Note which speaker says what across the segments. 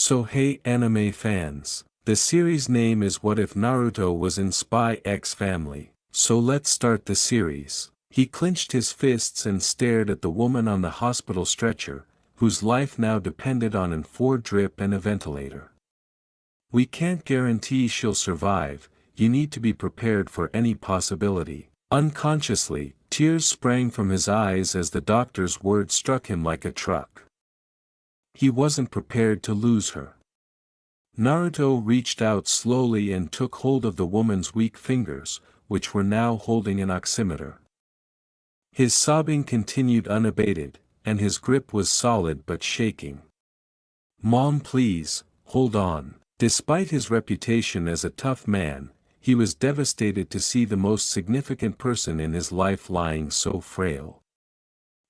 Speaker 1: So hey anime fans, the series name is What If Naruto Was in Spy X Family, so let's start the series. He clenched his fists and stared at the woman on the hospital stretcher, whose life now depended on an IV drip and a ventilator. We can't guarantee she'll survive, you need to be prepared for any possibility. Unconsciously, tears sprang from his eyes as the doctor's words struck him like a truck. He wasn't prepared to lose her. Naruto reached out slowly and took hold of the woman's weak fingers, which were now holding an oximeter. His sobbing continued unabated, and his grip was solid but shaking. "Mom, please, hold on." Despite his reputation as a tough man, he was devastated to see the most significant person in his life lying so frail.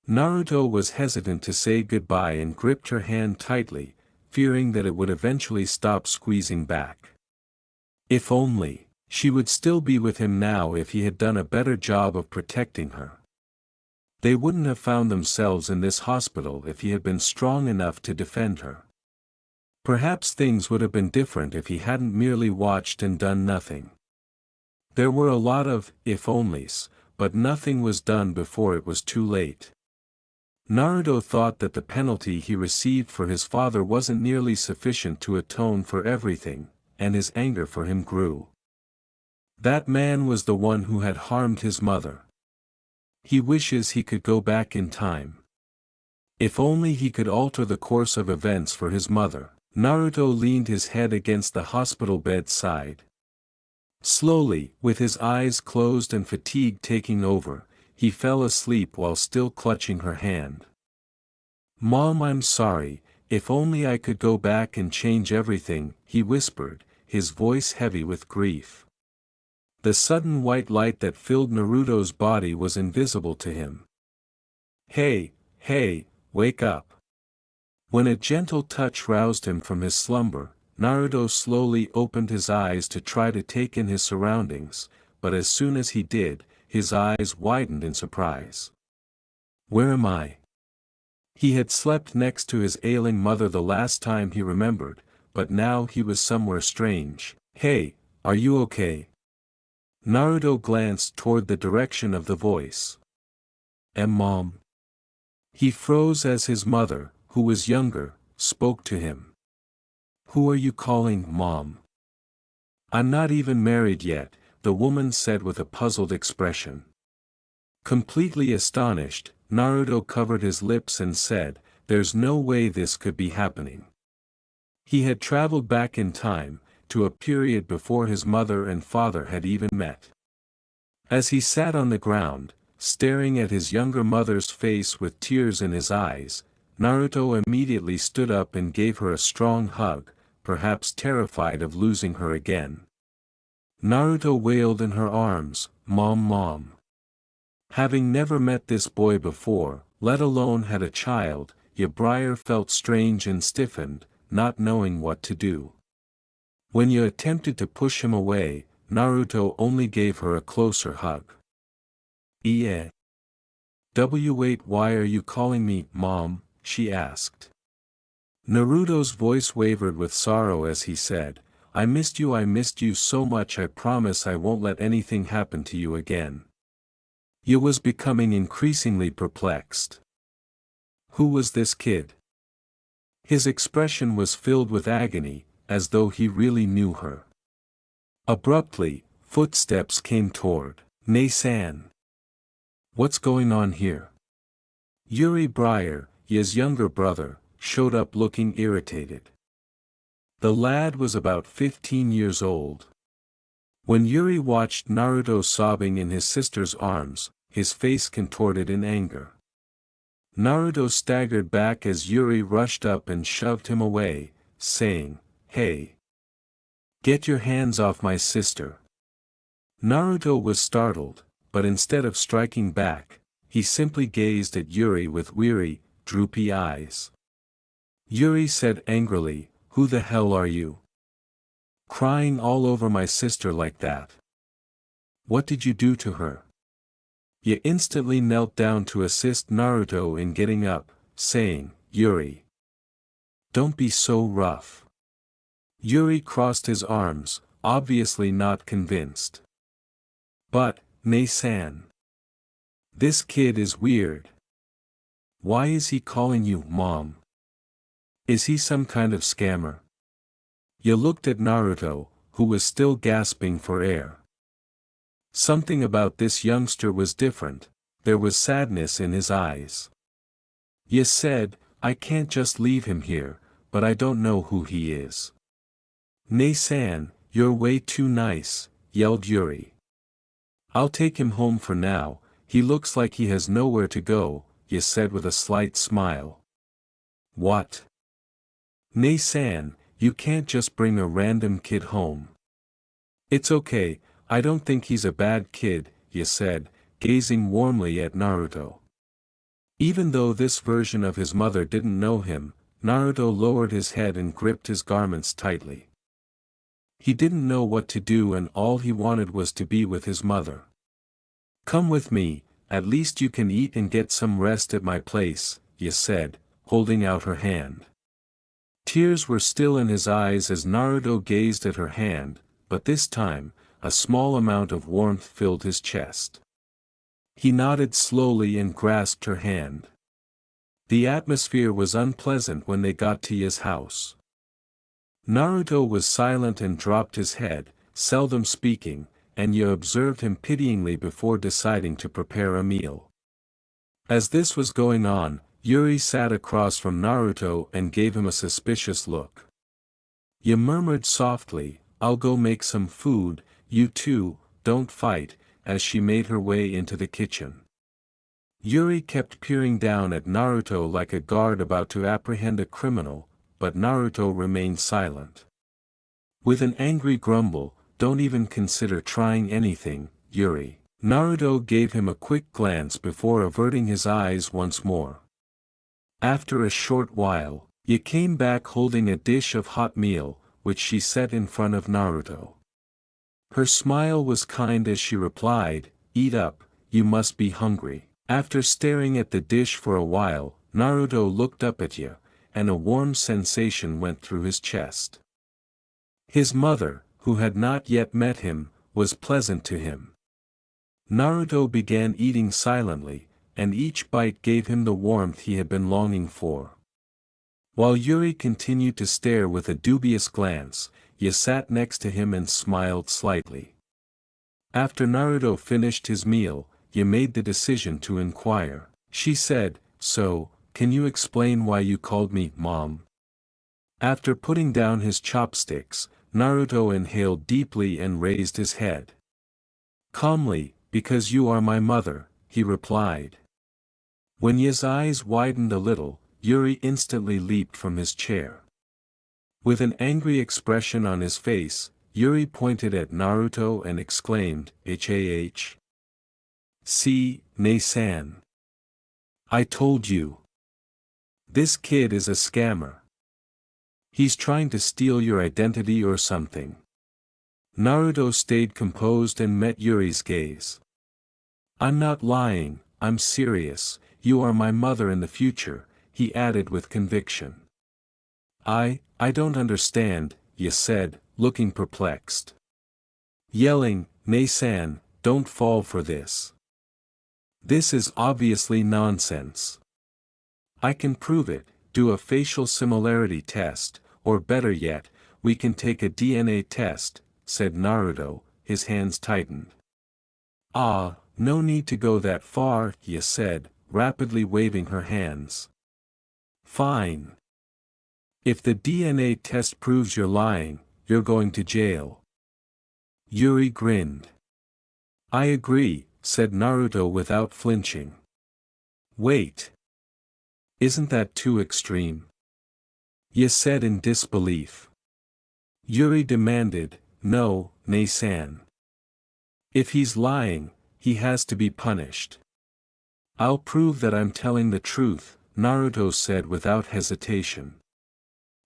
Speaker 1: Naruto was hesitant to say goodbye and gripped her hand tightly, fearing that it would eventually stop squeezing back. If only, she would still be with him now if he had done a better job of protecting her. They wouldn't have found themselves in this hospital if he had been strong enough to defend her. Perhaps things would have been different if he hadn't merely watched and done nothing. There were a lot of if-onlys, but nothing was done before it was too late. Naruto thought that the penalty he received for his father wasn't nearly sufficient to atone for everything, and his anger for him grew. That man was the one who had harmed his mother. He wishes he could go back in time. If only he could alter the course of events for his mother. Naruto leaned his head against the hospital bed's side. Slowly, with his eyes closed and fatigue taking over, he fell asleep while still clutching her hand. "Mom, I'm sorry, if only I could go back and change everything," he whispered, his voice heavy with grief. The sudden white light that filled Naruto's body was invisible to him. Hey, wake up." When a gentle touch roused him from his slumber, Naruto slowly opened his eyes to try to take in his surroundings, but as soon as he did, his eyes widened in surprise. "Where am I?" He had slept next to his ailing mother the last time he remembered, but now he was somewhere strange. "Hey, are you okay?" Naruto glanced toward the direction of the voice. Mom?" He froze as his mother, who was younger, spoke to him. "Who are you calling Mom?" "I'm not even married yet," the woman said with a puzzled expression. Completely astonished, Naruto covered his lips and said, "There's no way this could be happening." He had traveled back in time, to a period before his mother and father had even met. As he sat on the ground, staring at his younger mother's face with tears in his eyes, Naruto immediately stood up and gave her a strong hug, perhaps terrified of losing her again. Naruto wailed in her arms, Mom. Having never met this boy before, let alone had a child, Yabrier felt strange and stiffened, not knowing what to do. When you attempted to push him away, Naruto only gave her a closer hug. Wait, why are you calling me Mom?" she asked. Naruto's voice wavered with sorrow as he said, I missed you so much. I promise I won't let anything happen to you again." He was becoming increasingly perplexed. Who was this kid? His expression was filled with agony, as though he really knew her. Abruptly, footsteps came toward Nasan. "What's going on here?" Yuri Briar, his younger brother, showed up looking irritated. The lad was about 15 years old. When Yuri watched Naruto sobbing in his sister's arms, his face contorted in anger. Naruto staggered back as Yuri rushed up and shoved him away, saying, "Hey! Get your hands off my sister." Naruto was startled, but instead of striking back, he simply gazed at Yuri with weary, droopy eyes. Yuri said angrily, "Who the hell are you? Crying all over my sister like that? What did you do to her?" He instantly knelt down to assist Naruto in getting up, saying, "Yuri, don't be so rough." Yuri crossed his arms, obviously not convinced. But, Nei-san. This kid is weird. Why is he calling you Mom? Is he some kind of scammer? You looked at Naruto, who was still gasping for air. Something about this youngster was different, there was sadness in his eyes. You said, I can't just leave him here, but I don't know who he is. Nei-san, you're way too nice, yelled Yuri. I'll take him home for now, he looks like he has nowhere to go, you said with a slight smile. What? Nei-san, you can't just bring a random kid home. It's okay, I don't think he's a bad kid, you said, gazing warmly at Naruto. Even though this version of his mother didn't know him, Naruto lowered his head and gripped his garments tightly. He didn't know what to do and all he wanted was to be with his mother. Come with me, at least you can eat and get some rest at my place, you said, holding out her hand. Tears were still in his eyes as Naruto gazed at her hand, but this time, a small amount of warmth filled his chest. He nodded slowly and grasped her hand. The atmosphere was unpleasant when they got to Ya's house. Naruto was silent and dropped his head, seldom speaking, and Ya observed him pityingly before deciding to prepare a meal. As this was going on, Yuri sat across from Naruto and gave him a suspicious look. Ya murmured softly, I'll go make some food, you two, don't fight, as she made her way into the kitchen. Yuri kept peering down at Naruto like a guard about to apprehend a criminal, but Naruto remained silent. With an angry grumble, don't even consider trying anything, Yuri. Naruto gave him a quick glance before averting his eyes once more. After a short while, Ya came back holding a dish of hot meal, which she set in front of Naruto. Her smile was kind as she replied, eat up, you must be hungry. After staring at the dish for a while, Naruto looked up at Ya, and a warm sensation went through his chest. His mother, who had not yet met him, was pleasant to him. Naruto began eating silently, and each bite gave him the warmth he had been longing for. While Yuri continued to stare with a dubious glance, Ya sat next to him and smiled slightly. After Naruto finished his meal, Ya made the decision to inquire. She said, so, can you explain why you called me Mom? After putting down his chopsticks, Naruto inhaled deeply and raised his head. Calmly, because you are my mother, he replied. When Ya's eyes widened a little, Yuri instantly leaped from his chair. With an angry expression on his face, Yuri pointed at Naruto and exclaimed, "H-A-H? See, Nei-san. I told you. This kid is a scammer. He's trying to steal your identity or something." Naruto stayed composed and met Yuri's gaze. "I'm not lying, I'm serious, you are my mother in the future," he added with conviction. I don't understand," Ya said, looking perplexed. Yelling, "Nei-san, don't fall for this. This is obviously nonsense. I can prove it, do a facial similarity test, or better yet, we can take a DNA test," said Naruto, his hands tightened. "Ah, no need to go that far," Ya said, rapidly waving her hands. "Fine. If the DNA test proves you're lying, you're going to jail." Yuri grinned. "I agree," said Naruto without flinching. "Wait. Isn't that too extreme?" Ya said in disbelief. Yuri demanded, "No, Nei-san. If he's lying, he has to be punished." "I'll prove that I'm telling the truth," Naruto said without hesitation.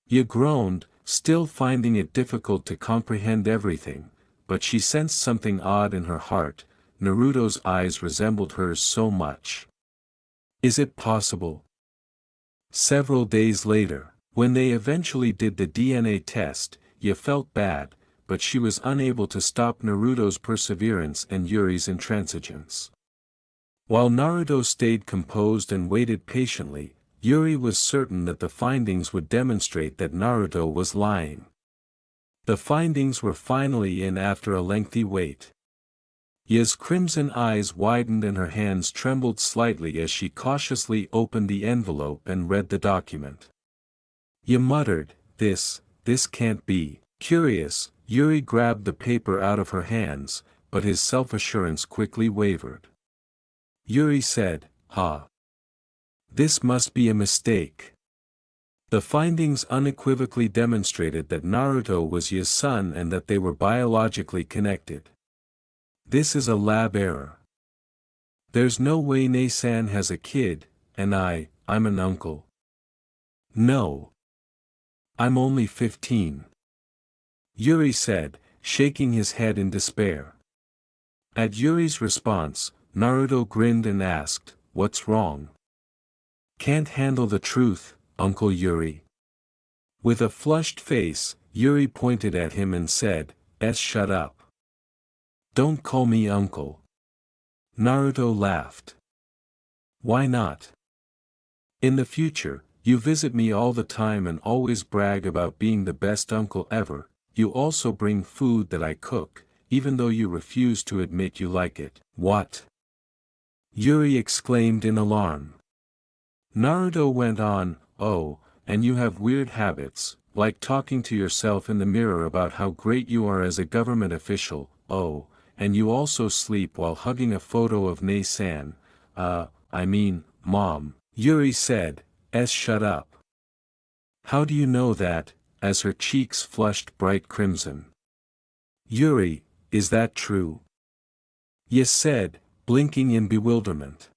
Speaker 1: Ya groaned, still finding it difficult to comprehend everything, but she sensed something odd in her heart. Naruto's eyes resembled hers so much. Is it possible? Several days later, when they eventually did the DNA test, Ye felt bad, but she was unable to stop Naruto's perseverance and Yuri's intransigence. While Naruto stayed composed and waited patiently, Yuri was certain that the findings would demonstrate that Naruto was lying. The findings were finally in after a lengthy wait. Ya's crimson eyes widened and her hands trembled slightly as she cautiously opened the envelope and read the document. Ya muttered, this can't be. Curious, Yuri grabbed the paper out of her hands, but his self-assurance quickly wavered. Yuri said, this must be a mistake. The findings unequivocally demonstrated that Naruto was Ya's son and that they were biologically connected. This is a lab error. There's no way Ne-san has a kid, and I'm an uncle. No. I'm only 15. Yuri said, shaking his head in despair. At Yuri's response, Naruto grinned and asked, what's wrong? Can't handle the truth, Uncle Yuri. With a flushed face, Yuri pointed at him and said, shut up. Don't call me uncle. Naruto laughed. Why not? In the future, you visit me all the time and always brag about being the best uncle ever. You also bring food that I cook, even though you refuse to admit you like it. What? Yuri exclaimed in alarm. Naruto went on, oh, and you have weird habits, like talking to yourself in the mirror about how great you are as a government official, oh, and you also sleep while hugging a photo of Ne-san, Mom. Yuri said, shut up. How do you know that, as her cheeks flushed bright crimson? Yuri, is that true? Yes said, blinking in bewilderment.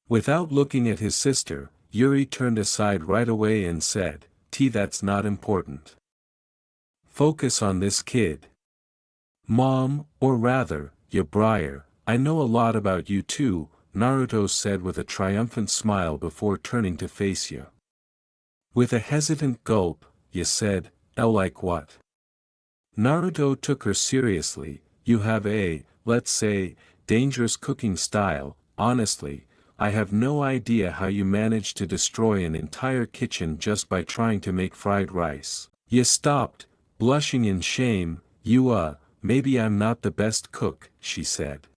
Speaker 1: Without looking at his sister, Yuri turned aside right away and said, that's not important. Focus on this kid. Mom, or rather, Briar, I know a lot about you too, Naruto said with a triumphant smile before turning to face Ya. With a hesitant gulp, Ya said, like what? Naruto took her seriously, you have a, let's say, dangerous cooking style, honestly, I have no idea how you managed to destroy an entire kitchen just by trying to make fried rice. Ya stopped, blushing in shame, maybe I'm not the best cook, she said.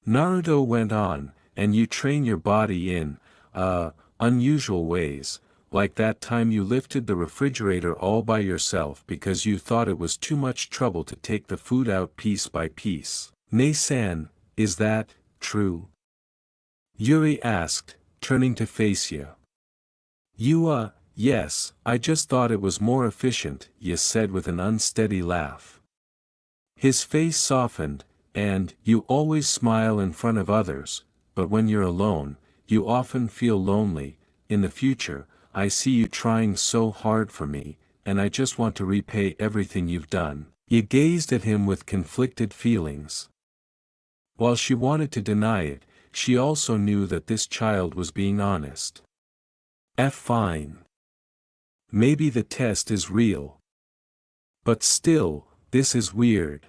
Speaker 1: Naruto went on, and you train your body in, unusual ways, like that time you lifted the refrigerator all by yourself because you thought it was too much trouble to take the food out piece by piece. Ne-san, is that true? Yuri asked, turning to face Ya. Yes, I just thought it was more efficient, Ya said with an unsteady laugh. His face softened, and, you always smile in front of others, but when you're alone, you often feel lonely. In the future, I see you trying so hard for me, and I just want to repay everything you've done. Ya gazed at him with conflicted feelings. While she wanted to deny it, she also knew that this child was being honest. Fine. Maybe the test is real. But still, this is weird.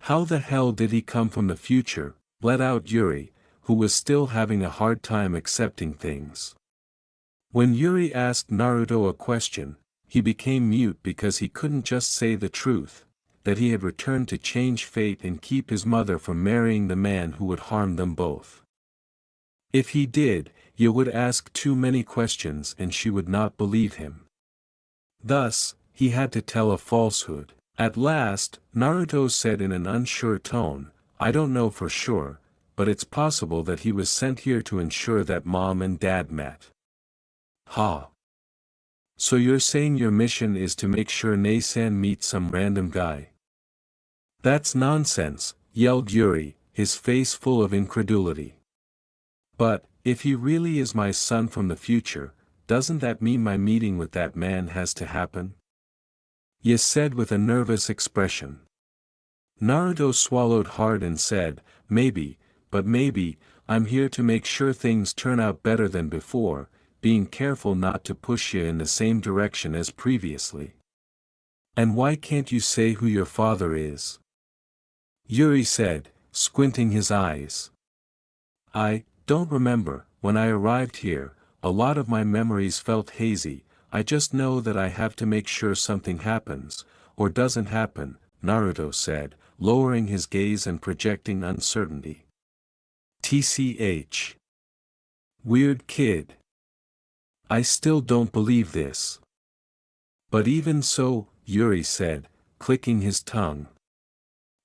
Speaker 1: How the hell did he come from the future? Let out Yuri, who was still having a hard time accepting things. When Yuri asked Naruto a question, he became mute because he couldn't just say the truth, that he had returned to change fate and keep his mother from marrying the man who would harm them both. If he did, you would ask too many questions and she would not believe him. Thus, he had to tell a falsehood. At last, Naruto said in an unsure tone, I don't know for sure, but it's possible that he was sent here to ensure that Mom and Dad met. So you're saying your mission is to make sure Ne-san meets some random guy? That's nonsense, yelled Yuri, his face full of incredulity. But, if he really is my son from the future, doesn't that mean my meeting with that man has to happen? Ya said with a nervous expression. Naruto swallowed hard and said, maybe, but maybe, I'm here to make sure things turn out better than before, being careful not to push you in the same direction as previously. And why can't you say who your father is? Yuri said, squinting his eyes. I don't remember. When I arrived here, a lot of my memories felt hazy. I just know that I have to make sure something happens, or doesn't happen, Naruto said, lowering his gaze and projecting uncertainty. TCH. Weird kid. I still don't believe this. But even so, Yuri said, clicking his tongue.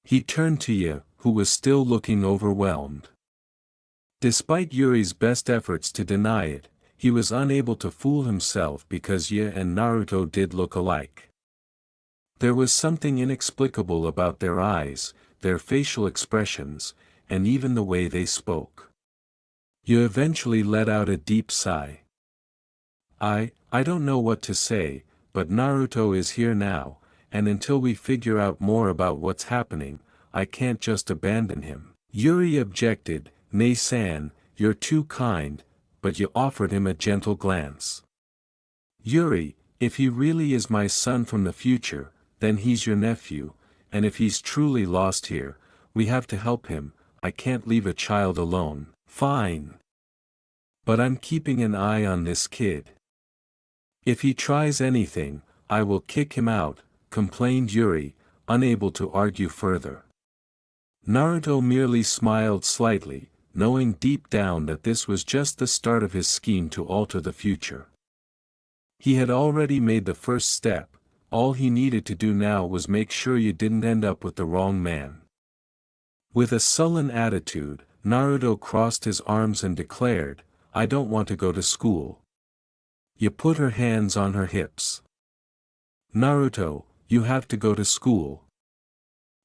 Speaker 1: He turned to Ye, who was still looking overwhelmed. Despite Yuri's best efforts to deny it, he was unable to fool himself because Ye and Naruto did look alike. There was something inexplicable about their eyes, their facial expressions, and even the way they spoke. Ye eventually let out a deep sigh. I don't know what to say, but Naruto is here now, and until we figure out more about what's happening, I can't just abandon him. Yuri objected, Nei-san, you're too kind, but you offered him a gentle glance. Yuri, if he really is my son from the future, then he's your nephew, and if he's truly lost here, we have to help him. I can't leave a child alone. Fine. But I'm keeping an eye on this kid. If he tries anything, I will kick him out, complained Yuri, unable to argue further. Naruto merely smiled slightly, knowing deep down that this was just the start of his scheme to alter the future. He had already made the first step, all he needed to do now was make sure you didn't end up with the wrong man. With a sullen attitude, Naruto crossed his arms and declared, I don't want to go to school. Ye put her hands on her hips. Naruto, you have to go to school.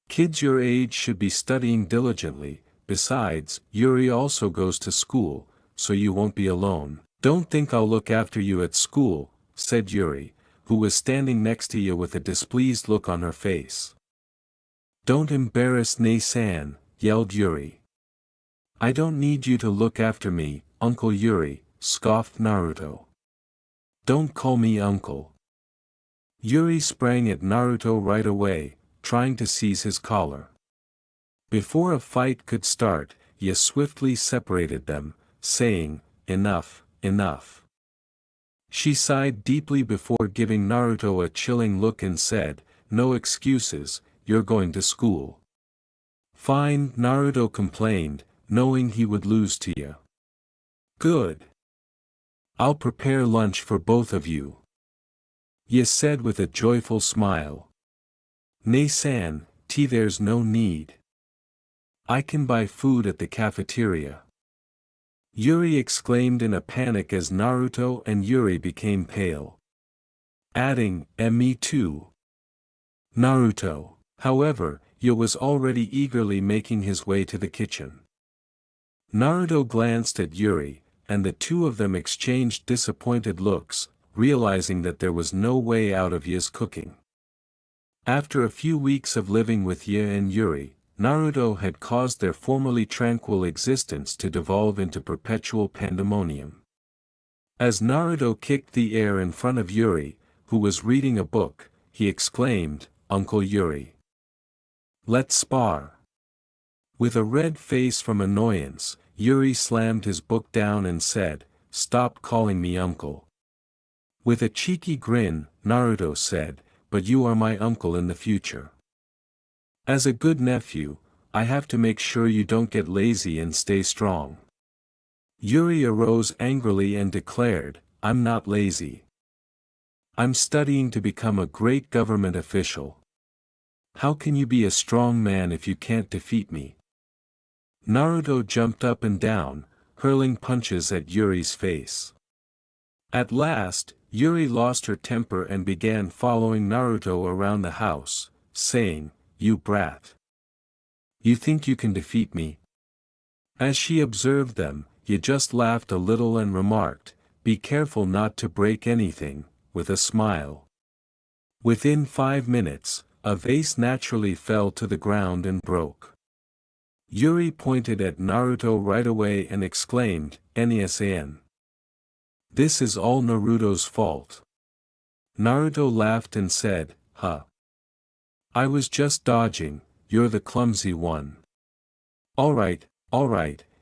Speaker 1: Kids your age should be studying diligently, besides, Yuri also goes to school, so you won't be alone. Don't think I'll look after you at school, said Yuri, who was standing next to you with a displeased look on her face. Don't embarrass Nei-san, yelled Yuri. I don't need you to look after me, Uncle Yuri, scoffed Naruto. Don't call me uncle. Yuri sprang at Naruto right away, trying to seize his collar. Before a fight could start, Ye swiftly separated them, saying, Enough, enough. She sighed deeply before giving Naruto a chilling look and said, No excuses, you're going to school. Fine, Naruto complained, knowing he would lose to Ye. Good. I'll prepare lunch for both of you. Ye said with a joyful smile. Nei-san, tea there's no need. I can buy food at the cafeteria. Yuri exclaimed in a panic as Naruto and Yuri became pale. Adding, me too. Naruto. However, Ye was already eagerly making his way to the kitchen. Naruto glanced at Yuri, and the two of them exchanged disappointed looks, realizing that there was no way out of Ye's cooking. After a few weeks of living with Ye and Yuri, Naruto had caused their formerly tranquil existence to devolve into perpetual pandemonium. As Naruto kicked the air in front of Yuri, who was reading a book, he exclaimed, Uncle Yuri. Let's spar. With a red face from annoyance, Yuri slammed his book down and said, Stop calling me uncle. With a cheeky grin, Naruto said, But you are my uncle in the future. As a good nephew, I have to make sure you don't get lazy and stay strong. Yuri arose angrily and declared, I'm not lazy. I'm studying to become a great government official. How can you be a strong man if you can't defeat me? Naruto jumped up and down, hurling punches at Yuri's face. At last, Yuri lost her temper and began following Naruto around the house, saying, You brat. You think you can defeat me? As she observed them, Ye just laughed a little and remarked, Be careful not to break anything, with a smile. Within 5 minutes, a vase naturally fell to the ground and broke. Yuri pointed at Naruto right away and exclaimed, Nesan. This is all Naruto's fault. Naruto laughed and said, Huh, I was just dodging, you're the clumsy one. Alright,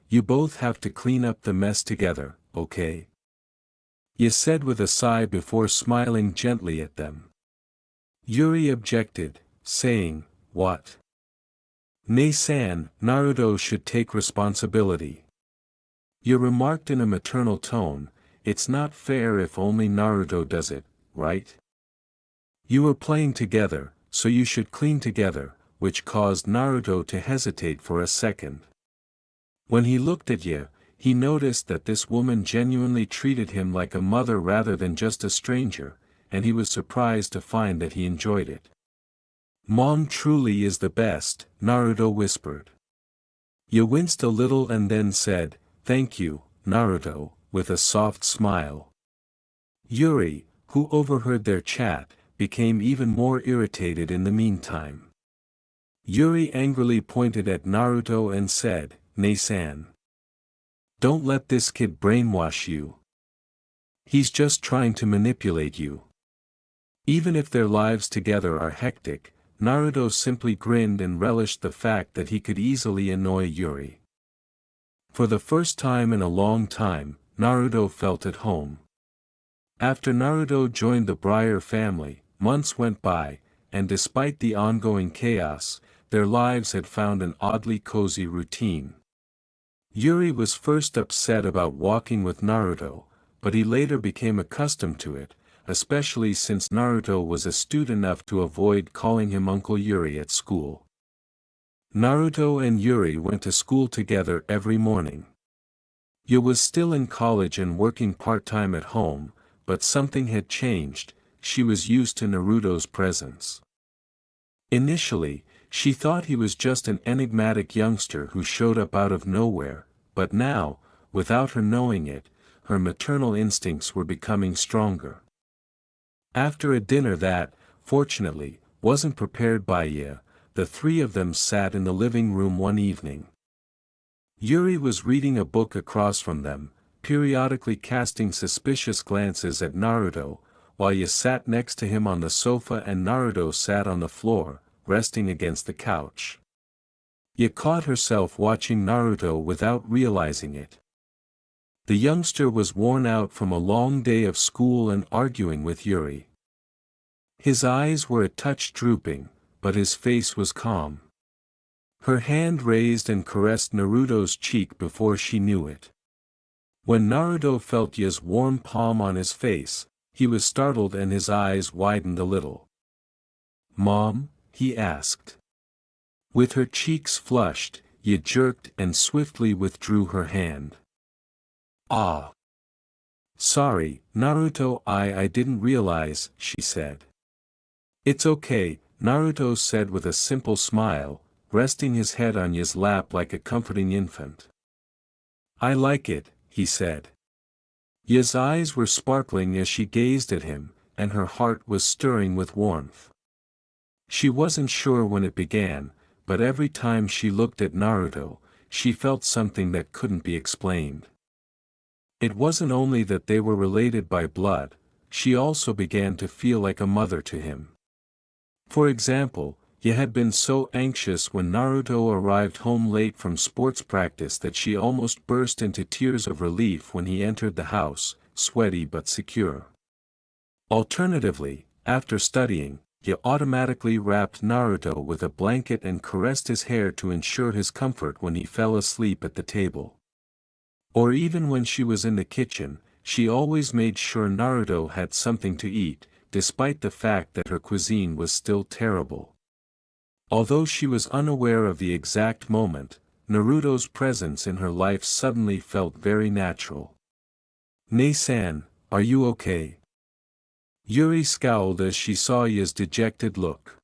Speaker 1: you both have to clean up the mess together, okay? Ye said with a sigh before smiling gently at them. Yuri objected, saying, what? Nei-san, Naruto should take responsibility. You remarked in a maternal tone, it's not fair if only Naruto does it, right? You were playing together, so you should clean together, which caused Naruto to hesitate for a second. When he looked at you, he noticed that this woman genuinely treated him like a mother rather than just a stranger, and he was surprised to find that he enjoyed it. Mom truly is the best, Naruto whispered. You winced a little and then said, thank you, Naruto, with a soft smile. Yuri, who overheard their chat, became even more irritated in the meantime. Yuri angrily pointed at Naruto and said, Nei-san. Don't let this kid brainwash you. He's just trying to manipulate you. Even if their lives together are hectic, Naruto simply grinned and relished the fact that he could easily annoy Yuri. For the first time in a long time, Naruto felt at home. After Naruto joined the Briar family, months went by, and despite the ongoing chaos, their lives had found an oddly cozy routine. Yuri was first upset about walking with Naruto, but he later became accustomed to it, especially since Naruto was astute enough to avoid calling him Uncle Yuri at school. Naruto and Yuri went to school together every morning. Yu was still in college and working part-time at home, but something had changed. She was used to Naruto's presence. Initially, she thought he was just an enigmatic youngster who showed up out of nowhere, but now, without her knowing it, her maternal instincts were becoming stronger. After a dinner that, fortunately, wasn't prepared by Ye, the three of them sat in the living room one evening. Yuri was reading a book across from them, periodically casting suspicious glances at Naruto, while Ye sat next to him on the sofa and Naruto sat on the floor, resting against the couch. Ye caught herself watching Naruto without realizing it. The youngster was worn out from a long day of school and arguing with Yuri. His eyes were a touch drooping, but his face was calm. Her hand raised and caressed Naruto's cheek before she knew it. When Naruto felt Ye's warm palm on his face, he was startled and his eyes widened a little. Mom? He asked. With her cheeks flushed, Ye jerked and swiftly withdrew her hand. Ah. Sorry, Naruto, I didn't realize, she said. It's okay, Naruto said with a simple smile, resting his head on Ye's lap like a comforting infant. I like it, he said. Ye's eyes were sparkling as she gazed at him, and her heart was stirring with warmth. She wasn't sure when it began, but every time she looked at Naruto, she felt something that couldn't be explained. It wasn't only that they were related by blood, she also began to feel like a mother to him. For example, Ye had been so anxious when Naruto arrived home late from sports practice that she almost burst into tears of relief when he entered the house, sweaty but secure. Alternatively, after studying, Ye automatically wrapped Naruto with a blanket and caressed his hair to ensure his comfort when he fell asleep at the table. Or even when she was in the kitchen, she always made sure Naruto had something to eat, despite the fact that her cuisine was still terrible. Although she was unaware of the exact moment, Naruto's presence in her life suddenly felt very natural. Nei-san, are you okay? Yuri scowled as she saw Ye's dejected look.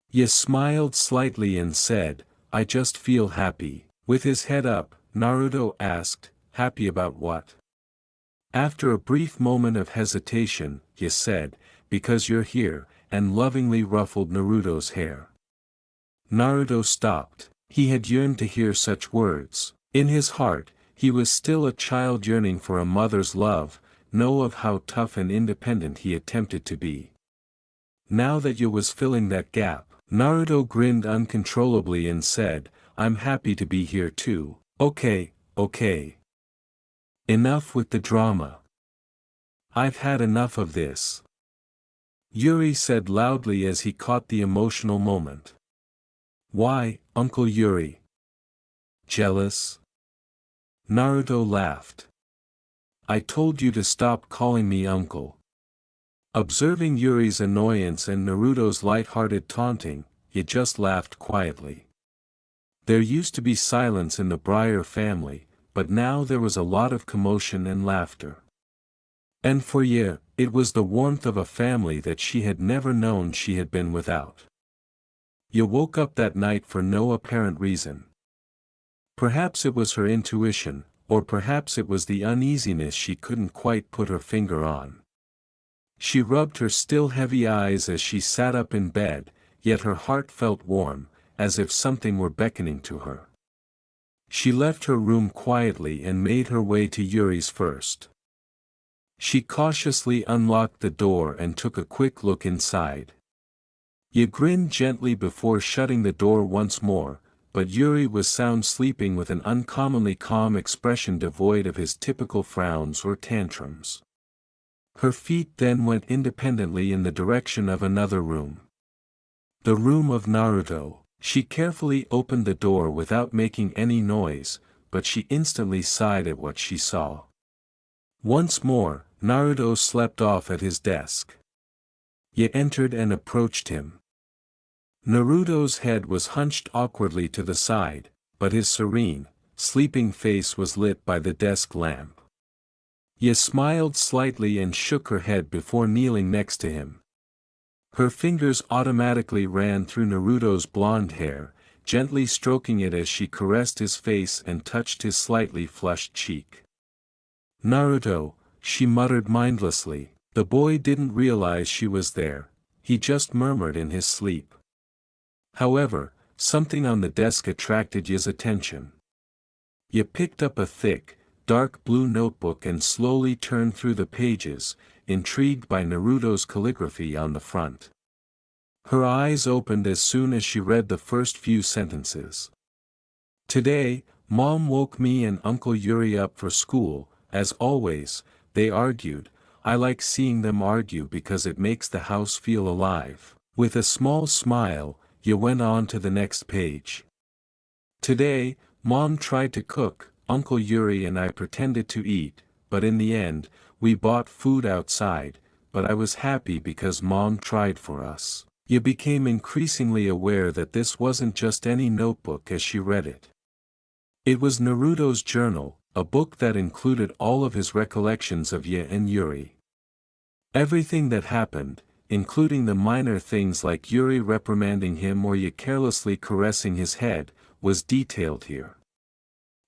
Speaker 1: Ye smiled slightly and said, I just feel happy. With his head up, Naruto asked, happy about what? After a brief moment of hesitation, Ye said, because you're here, and lovingly ruffled Naruto's hair. Naruto stopped. He had yearned to hear such words. In his heart, he was still a child yearning for a mother's love, know of how tough and independent he attempted to be. Now that Ye was filling that gap, Naruto grinned uncontrollably and said, I'm happy to be here too. Okay, okay. Enough with the drama. I've had enough of this. Yuri said loudly as he caught the emotional moment. Why, Uncle Yuri? Jealous? Naruto laughed. I told you to stop calling me uncle. Observing Yuri's annoyance and Naruto's light-hearted taunting, he just laughed quietly. There used to be silence in the Briar family, but now there was a lot of commotion and laughter. And for Ye, it was the warmth of a family that she had never known she had been without. Ye woke up that night for no apparent reason. Perhaps it was her intuition, or perhaps it was the uneasiness she couldn't quite put her finger on. She rubbed her still heavy eyes as she sat up in bed, yet her heart felt warm, as if something were beckoning to her. She left her room quietly and made her way to Yuri's first. She cautiously unlocked the door and took a quick look inside. Ye grinned gently before shutting the door once more, but Yuri was sound sleeping with an uncommonly calm expression devoid of his typical frowns or tantrums. Her feet then went independently in the direction of another room. The room of Naruto. She carefully opened the door without making any noise, but she instantly sighed at what she saw. Once more, Naruto slept off at his desk. Ye entered and approached him. Naruto's head was hunched awkwardly to the side, but his serene, sleeping face was lit by the desk lamp. Ye smiled slightly and shook her head before kneeling next to him. Her fingers automatically ran through Naruto's blonde hair, gently stroking it as she caressed his face and touched his slightly flushed cheek. Naruto, she muttered mindlessly. The boy didn't realize she was there, he just murmured in his sleep. However, something on the desk attracted Ye's attention. Ye picked up a thick, dark blue notebook and slowly turned through the pages, intrigued by Naruto's calligraphy on the front. Her eyes opened as soon as she read the first few sentences. Today, Mom woke me and Uncle Yuri up for school. As always, they argued. I like seeing them argue because it makes the house feel alive. With a small smile, Ye went on to the next page. Today, Mom tried to cook, Uncle Yuri and I pretended to eat, but in the end, we bought food outside, but I was happy because Mom tried for us. Ye became increasingly aware that this wasn't just any notebook as she read it. It was Naruto's journal, a book that included all of his recollections of Ye and Yuri. Everything that happened, including the minor things like Yuri reprimanding him or Ye carelessly caressing his head, was detailed here.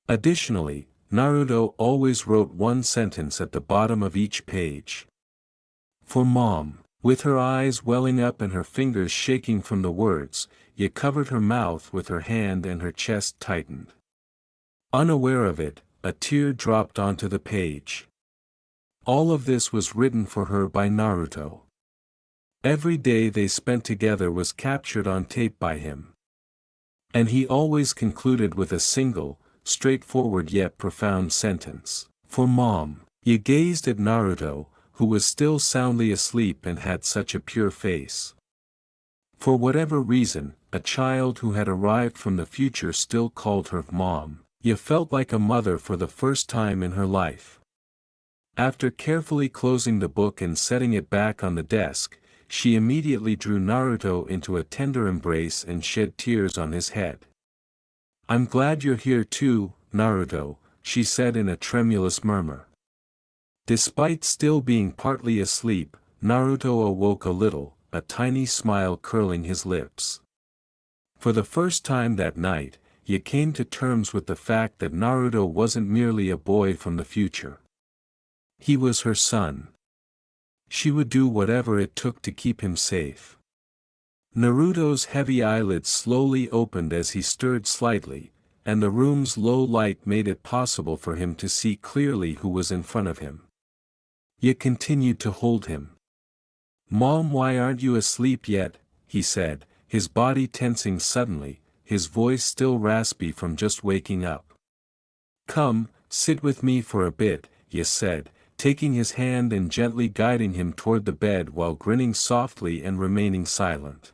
Speaker 1: Additionally, Naruto always wrote one sentence at the bottom of each page. For Mom. With her eyes welling up and her fingers shaking from the words, Ye covered her mouth with her hand and her chest tightened. Unaware of it, a tear dropped onto the page. All of this was written for her by Naruto. Every day they spent together was captured on tape by him. And he always concluded with a single, straightforward yet profound sentence. For Mom. Ye gazed at Naruto, who was still soundly asleep and had such a pure face. For whatever reason, a child who had arrived from the future still called her Mom. Ye felt like a mother for the first time in her life. After carefully closing the book and setting it back on the desk, she immediately drew Naruto into a tender embrace and shed tears on his head. I'm glad you're here too, Naruto, she said in a tremulous murmur. Despite still being partly asleep, Naruto awoke a little, a tiny smile curling his lips. For the first time that night, Ye came to terms with the fact that Naruto wasn't merely a boy from the future. He was her son. She would do whatever it took to keep him safe. Naruto's heavy eyelids slowly opened as he stirred slightly, and the room's low light made it possible for him to see clearly who was in front of him. Ye continued to hold him. Mom, why aren't you asleep yet? He said, his body tensing suddenly, his voice still raspy from just waking up. "Come, sit with me for a bit," Ye said, taking his hand and gently guiding him toward the bed while grinning softly and remaining silent.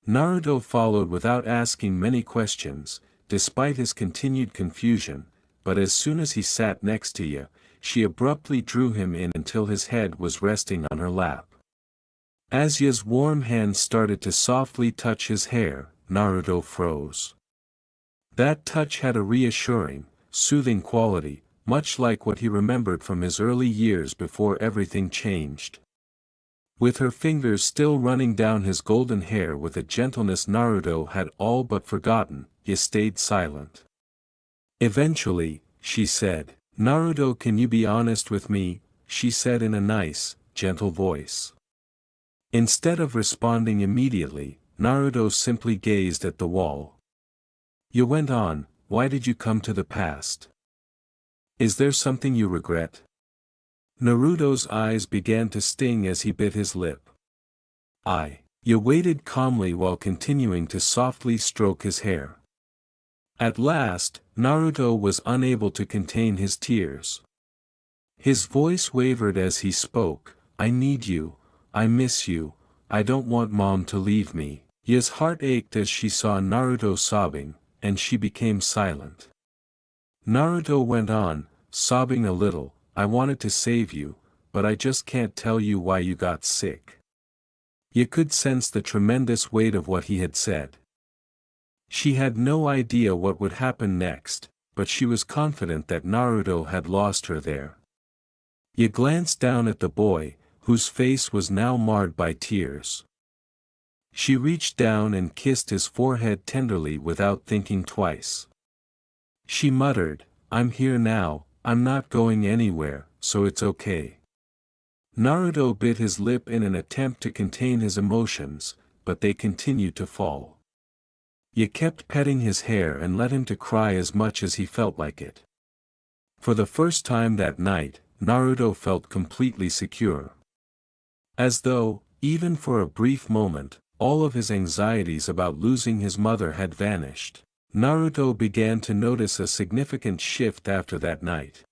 Speaker 1: Naruto followed without asking many questions, despite his continued confusion, but as soon as he sat next to Ye, she abruptly drew him in until his head was resting on her lap. As Ye's warm hand started to softly touch his hair, Naruto froze. That touch had a reassuring, soothing quality, much like what he remembered from his early years before everything changed. With her fingers still running down his golden hair with a gentleness Naruto had all but forgotten, Ye stayed silent. Eventually, she said, "Naruto, can you be honest with me?" she said in a nice, gentle voice. Instead of responding immediately, Naruto simply gazed at the wall. Ye went on, "Why did you come to the past? Is there something you regret?" Naruto's eyes began to sting as he bit his lip. Ye waited calmly while continuing to softly stroke his hair. At last, Naruto was unable to contain his tears. His voice wavered as he spoke, "I need you, I miss you, I don't want Mom to leave me." Ye's heart ached as she saw Naruto sobbing, and she became silent. Naruto went on, sobbing a little, "I wanted to save you, but I just can't tell you why you got sick." Ye could sense the tremendous weight of what he had said. She had no idea what would happen next, but she was confident that Naruto had lost her there. Ye glanced down at the boy, whose face was now marred by tears. She reached down and kissed his forehead tenderly without thinking twice. She muttered, "I'm here now, I'm not going anywhere, so it's okay." Naruto bit his lip in an attempt to contain his emotions, but they continued to fall. Ye kept petting his hair and let him to cry as much as he felt like it. For the first time that night, Naruto felt completely secure. As though, even for a brief moment, all of his anxieties about losing his mother had vanished. Naruto began to notice a significant shift after that night.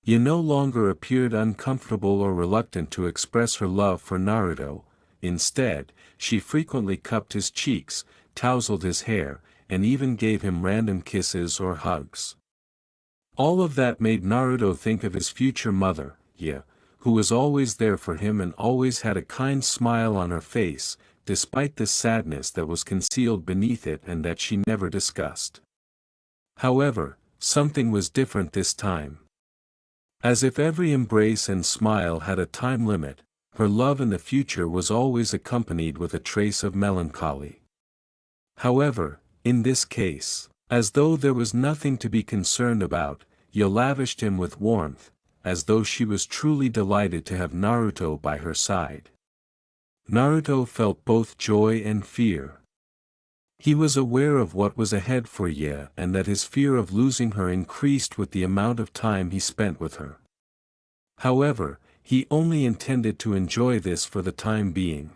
Speaker 1: Ye no longer appeared uncomfortable or reluctant to express her love for Naruto. Instead, she frequently cupped his cheeks, tousled his hair, and even gave him random kisses or hugs. All of that made Naruto think of his future mother, Ye, who was always there for him and always had a kind smile on her face, despite the sadness that was concealed beneath it and that she never discussed. However, something was different this time. As if every embrace and smile had a time limit, her love in the future was always accompanied with a trace of melancholy. However, in this case, as though there was nothing to be concerned about, Ye lavished him with warmth, as though she was truly delighted to have Naruto by her side. Naruto felt both joy and fear. He was aware of what was ahead for Ye and that his fear of losing her increased with the amount of time he spent with her. However, he only intended to enjoy this for the time being.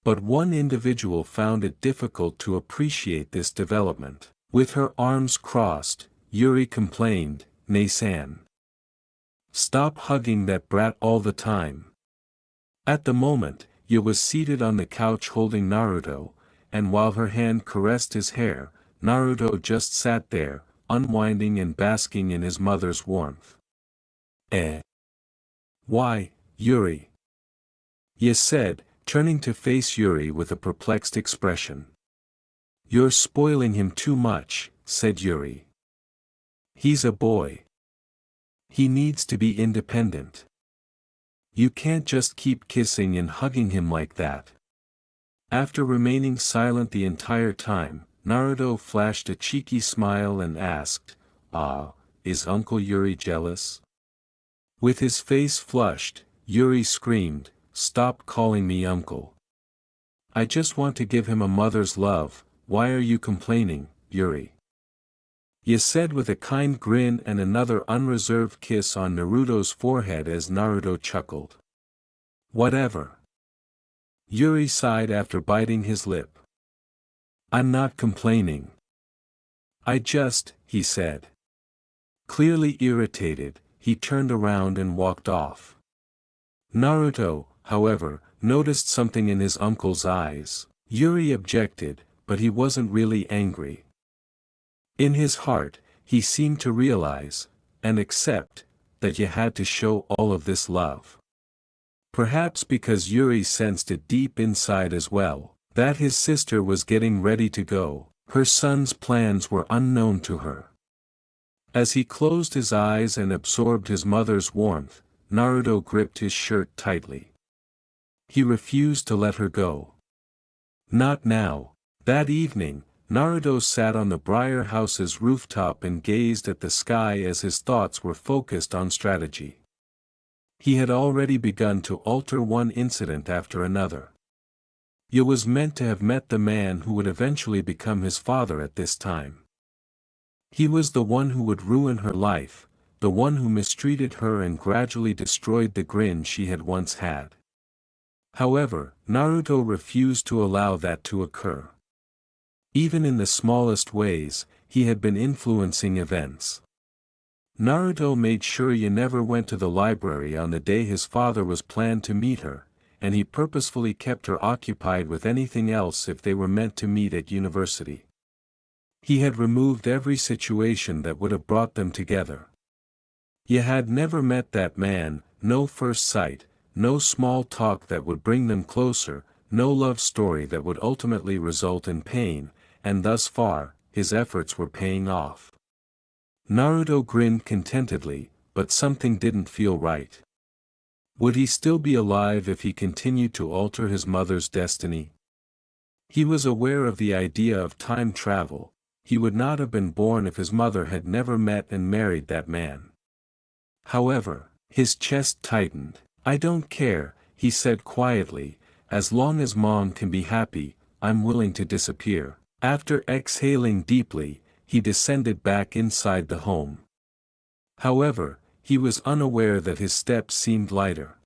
Speaker 1: But one individual found it difficult to appreciate this development. With her arms crossed, Yuri complained, "Nei-san. Stop hugging that brat all the time." At the moment, Ye was seated on the couch holding Naruto, and while her hand caressed his hair, Naruto just sat there, unwinding and basking in his mother's warmth. Why, Yuri?" Ye said, turning to face Yuri with a perplexed expression. "You're spoiling him too much," said Yuri. "He's a boy. He needs to be independent. You can't just keep kissing and hugging him like that." After remaining silent the entire time, Naruto flashed a cheeky smile and asked, "Is Uncle Yuri jealous?" With his face flushed, Yuri screamed, "Stop calling me uncle. I just want to give him a mother's love. Why are you complaining, Yuri?" Ye said with a kind grin and another unreserved kiss on Naruto's forehead as Naruto chuckled. "Whatever. Yuri sighed after biting his lip. I'm not complaining. He said. Clearly irritated, he turned around and walked off. Naruto, however, noticed something in his uncle's eyes. Yuri objected, but he wasn't really angry. In his heart, he seemed to realize, and accept, that you had to show all of this love. Perhaps because Yuri sensed it deep inside as well, that his sister was getting ready to go, her son's plans were unknown to her. As he closed his eyes and absorbed his mother's warmth, Naruto gripped his shirt tightly. He refused to let her go. Not now. That evening, Naruto sat on the Briar House's rooftop and gazed at the sky as his thoughts were focused on strategy. He had already begun to alter one incident after another. He was meant to have met the man who would eventually become his father at this time. He was the one who would ruin her life, the one who mistreated her and gradually destroyed the grin she had once had. However, Naruto refused to allow that to occur. Even in the smallest ways, he had been influencing events. Naruto made sure he never went to the library on the day his father was planned to meet her, and he purposefully kept her occupied with anything else if they were meant to meet at university. He had removed every situation that would have brought them together. He had never met that man, no first sight, no small talk that would bring them closer, no love story that would ultimately result in pain, and thus far, his efforts were paying off. Naruto grinned contentedly, but something didn't feel right. Would he still be alive if he continued to alter his mother's destiny? He was aware of the idea of time travel. He would not have been born if his mother had never met and married that man. However, his chest tightened. I don't care, he said quietly, as long as Mom can be happy, I'm willing to disappear. After exhaling deeply, he descended back inside the home. However, he was unaware that his steps seemed lighter.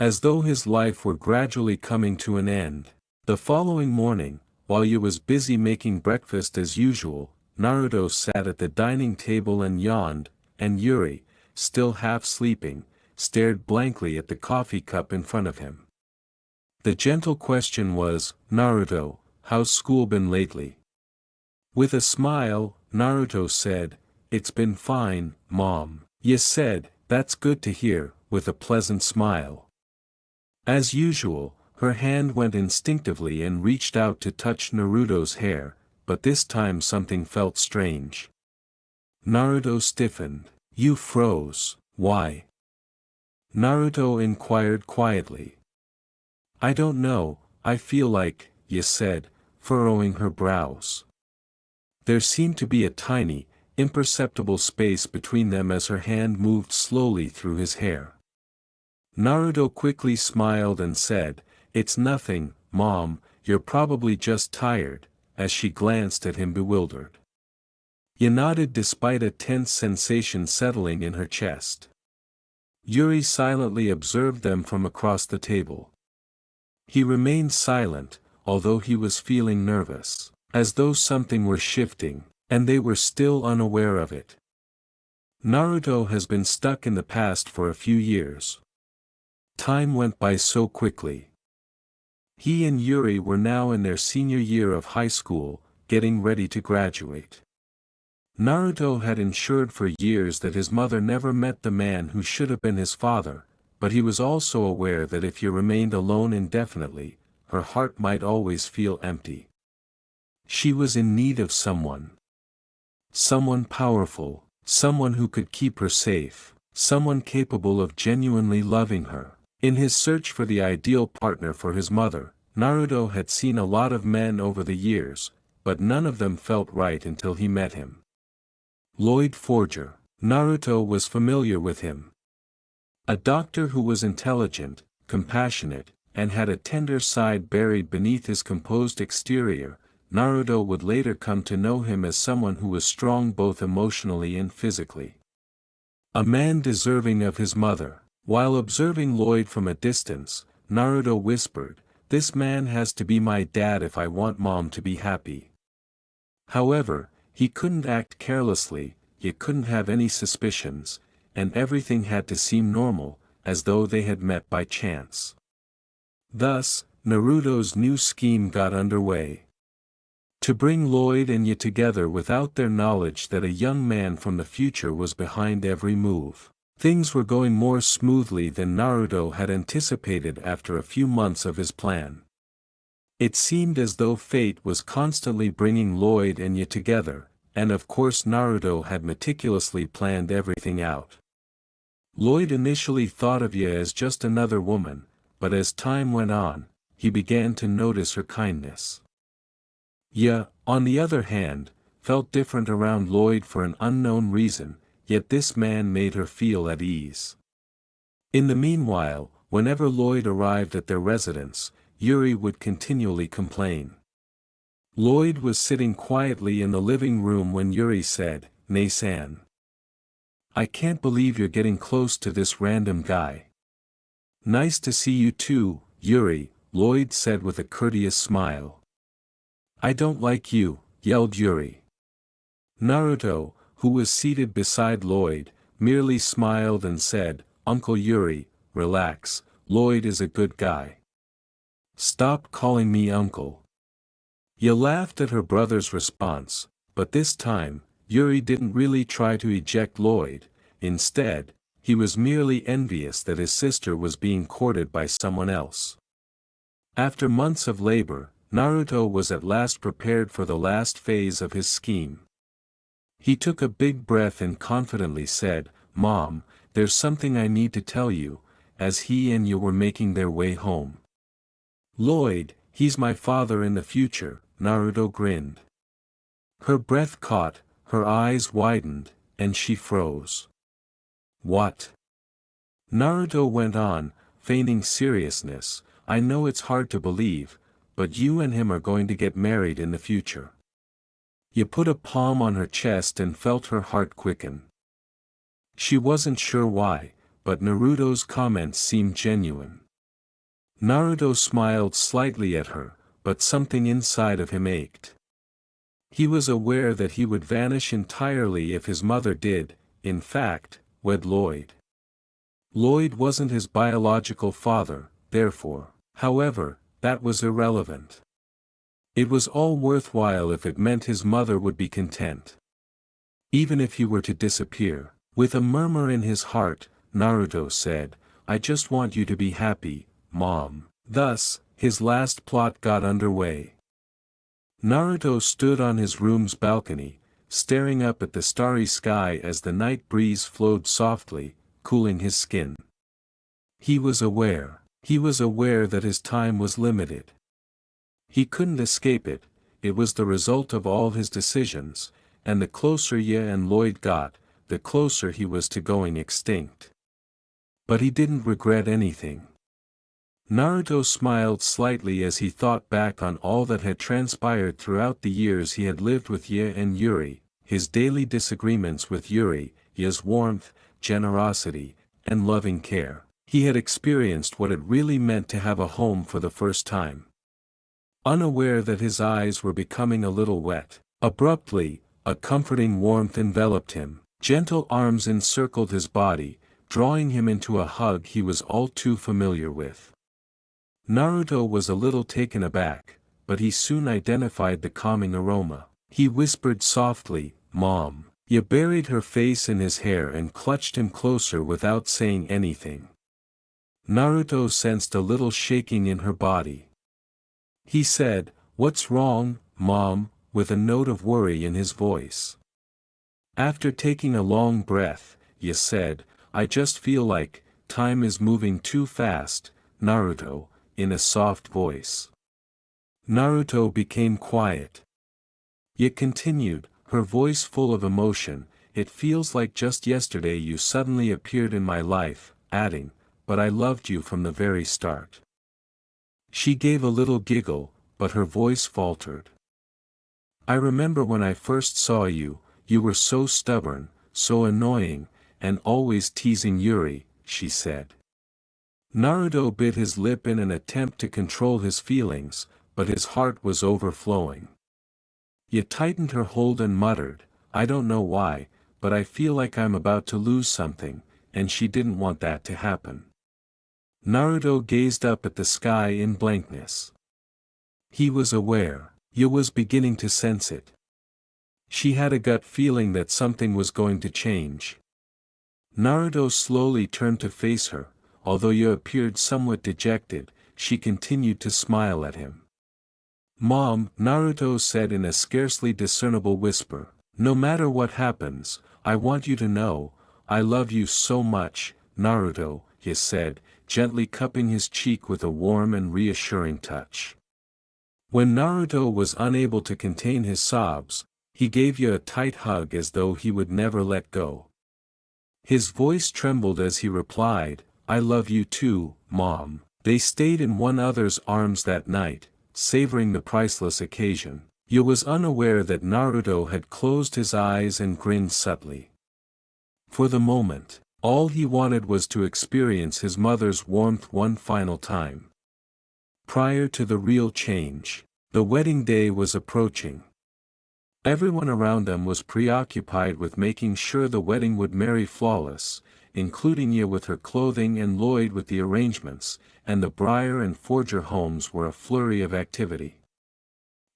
Speaker 1: As though his life were gradually coming to an end. The following morning, while he was busy making breakfast as usual, Naruto sat at the dining table and yawned, and Yuri, still half sleeping, stared blankly at the coffee cup in front of him. The gentle question was, Naruto, how's school been lately? With a smile, Naruto said, it's been fine, Mom. Yes said, that's good to hear, with a pleasant smile. As usual, her hand went instinctively and reached out to touch Naruto's hair, but this time something felt strange. Naruto stiffened. You froze, why? Naruto inquired quietly. I don't know, I feel like, you said, furrowing her brows. There seemed to be a tiny, imperceptible space between them as her hand moved slowly through his hair. Naruto quickly smiled and said, it's nothing, Mom, you're probably just tired, as she glanced at him bewildered. He nodded despite a tense sensation settling in her chest. Yuri silently observed them from across the table. He remained silent, although he was feeling nervous, as though something were shifting, and they were still unaware of it. Naruto has been stuck in the past for a few years. Time went by so quickly. He and Yuri were now in their senior year of high school, getting ready to graduate. Naruto had ensured for years that his mother never met the man who should have been his father, but he was also aware that if he remained alone indefinitely, her heart might always feel empty. She was in need of someone. Someone powerful, someone who could keep her safe, someone capable of genuinely loving her. In his search for the ideal partner for his mother, Naruto had seen a lot of men over the years, but none of them felt right until he met him. Lloyd Forger. Naruto was familiar with him. A doctor who was intelligent, compassionate, and had a tender side buried beneath his composed exterior, Naruto would later come to know him as someone who was strong both emotionally and physically. A man deserving of his mother. While observing Lloyd from a distance, Naruto whispered, This man has to be my dad if I want mom to be happy. However, he couldn't act carelessly, you couldn't have any suspicions, and everything had to seem normal, as though they had met by chance. Thus, Naruto's new scheme got underway. To bring Lloyd and Yi together without their knowledge that a young man from the future was behind every move. Things were going more smoothly than Naruto had anticipated after a few months of his plan. It seemed as though fate was constantly bringing Lloyd and Yi together, and of course Naruto had meticulously planned everything out. Lloyd initially thought of Yi as just another woman, but as time went on, he began to notice her kindness. Yi, on the other hand, felt different around Lloyd for an unknown reason, yet this man made her feel at ease. In the meanwhile, whenever Lloyd arrived at their residence, Yuri would continually complain. Lloyd was sitting quietly in the living room when Yuri said, "Nei-san. I can't believe you're getting close to this random guy." "Nice to see you too, Yuri," Lloyd said with a courteous smile. "I don't like you," yelled Yuri. Naruto, who was seated beside Lloyd, merely smiled and said, "Uncle Yuri, relax, Lloyd is a good guy. Stop calling me uncle." Yi laughed at her brother's response, but this time, Yuri didn't really try to eject Lloyd. Instead, he was merely envious that his sister was being courted by someone else. After months of labor, Naruto was at last prepared for the last phase of his scheme. He took a big breath and confidently said, "Mom, there's something I need to tell you," as he and Yi were making their way home. "Lloyd, he's my father in the future," Naruto grinned. Her breath caught, her eyes widened, and she froze. "What?" Naruto went on, feigning seriousness, "I know it's hard to believe, but you and him are going to get married in the future." Yi put a palm on her chest and felt her heart quicken. She wasn't sure why, but Naruto's comments seemed genuine. Naruto smiled slightly at her, but something inside of him ached. He was aware that he would vanish entirely if his mother did, in fact, wed Lloyd. Lloyd wasn't his biological father, therefore. However, that was irrelevant. It was all worthwhile if it meant his mother would be content. Even if he were to disappear. With a murmur in his heart, Naruto said, "I just want you to be happy, Mom." Thus, his last plot got underway. Naruto stood on his room's balcony, staring up at the starry sky as the night breeze flowed softly, cooling his skin. He was aware that his time was limited. He couldn't escape it, it was the result of all his decisions, and the closer Yi and Lloyd got, the closer he was to going extinct. But he didn't regret anything. Naruto smiled slightly as he thought back on all that had transpired throughout the years he had lived with Yi and Yuri, his daily disagreements with Yuri, Yi's warmth, generosity, and loving care. He had experienced what it really meant to have a home for the first time. Unaware that his eyes were becoming a little wet, abruptly, a comforting warmth enveloped him. Gentle arms encircled his body, drawing him into a hug he was all too familiar with. Naruto was a little taken aback, but he soon identified the calming aroma. He whispered softly, "Mom." Yi buried her face in his hair and clutched him closer without saying anything. Naruto sensed a little shaking in her body. He said, "What's wrong, Mom?" with a note of worry in his voice. After taking a long breath, Yi said, "I just feel like, time is moving too fast, Naruto," in a soft voice. Naruto became quiet. Yi continued, her voice full of emotion, "It feels like just yesterday you suddenly appeared in my life," adding, "But I loved you from the very start." She gave a little giggle, but her voice faltered. "I remember when I first saw you, you were so stubborn, so annoying, and always teasing Yuri," she said. Naruto bit his lip in an attempt to control his feelings, but his heart was overflowing. He tightened her hold and muttered, "I don't know why, but I feel like I'm about to lose something, and she didn't want that to happen." Naruto gazed up at the sky in blankness. He was aware. He was beginning to sense it. She had a gut feeling that something was going to change. Naruto slowly turned to face her. Although Yu appeared somewhat dejected, she continued to smile at him. "Mom," Naruto said in a scarcely discernible whisper, "no matter what happens, I want you to know, I love you so much." "Naruto," he said, gently cupping his cheek with a warm and reassuring touch. When Naruto was unable to contain his sobs, he gave Yu a tight hug as though he would never let go. His voice trembled as he replied, "I love you too, Mom." They stayed in one another's arms that night, savoring the priceless occasion. Yu was unaware that Naruto had closed his eyes and grinned subtly. For the moment, all he wanted was to experience his mother's warmth one final time. Prior to the real change, the wedding day was approaching. Everyone around them was preoccupied with making sure the wedding would marry flawless, including Yu with her clothing and Lloyd with the arrangements, and the Briar and Forger homes were a flurry of activity.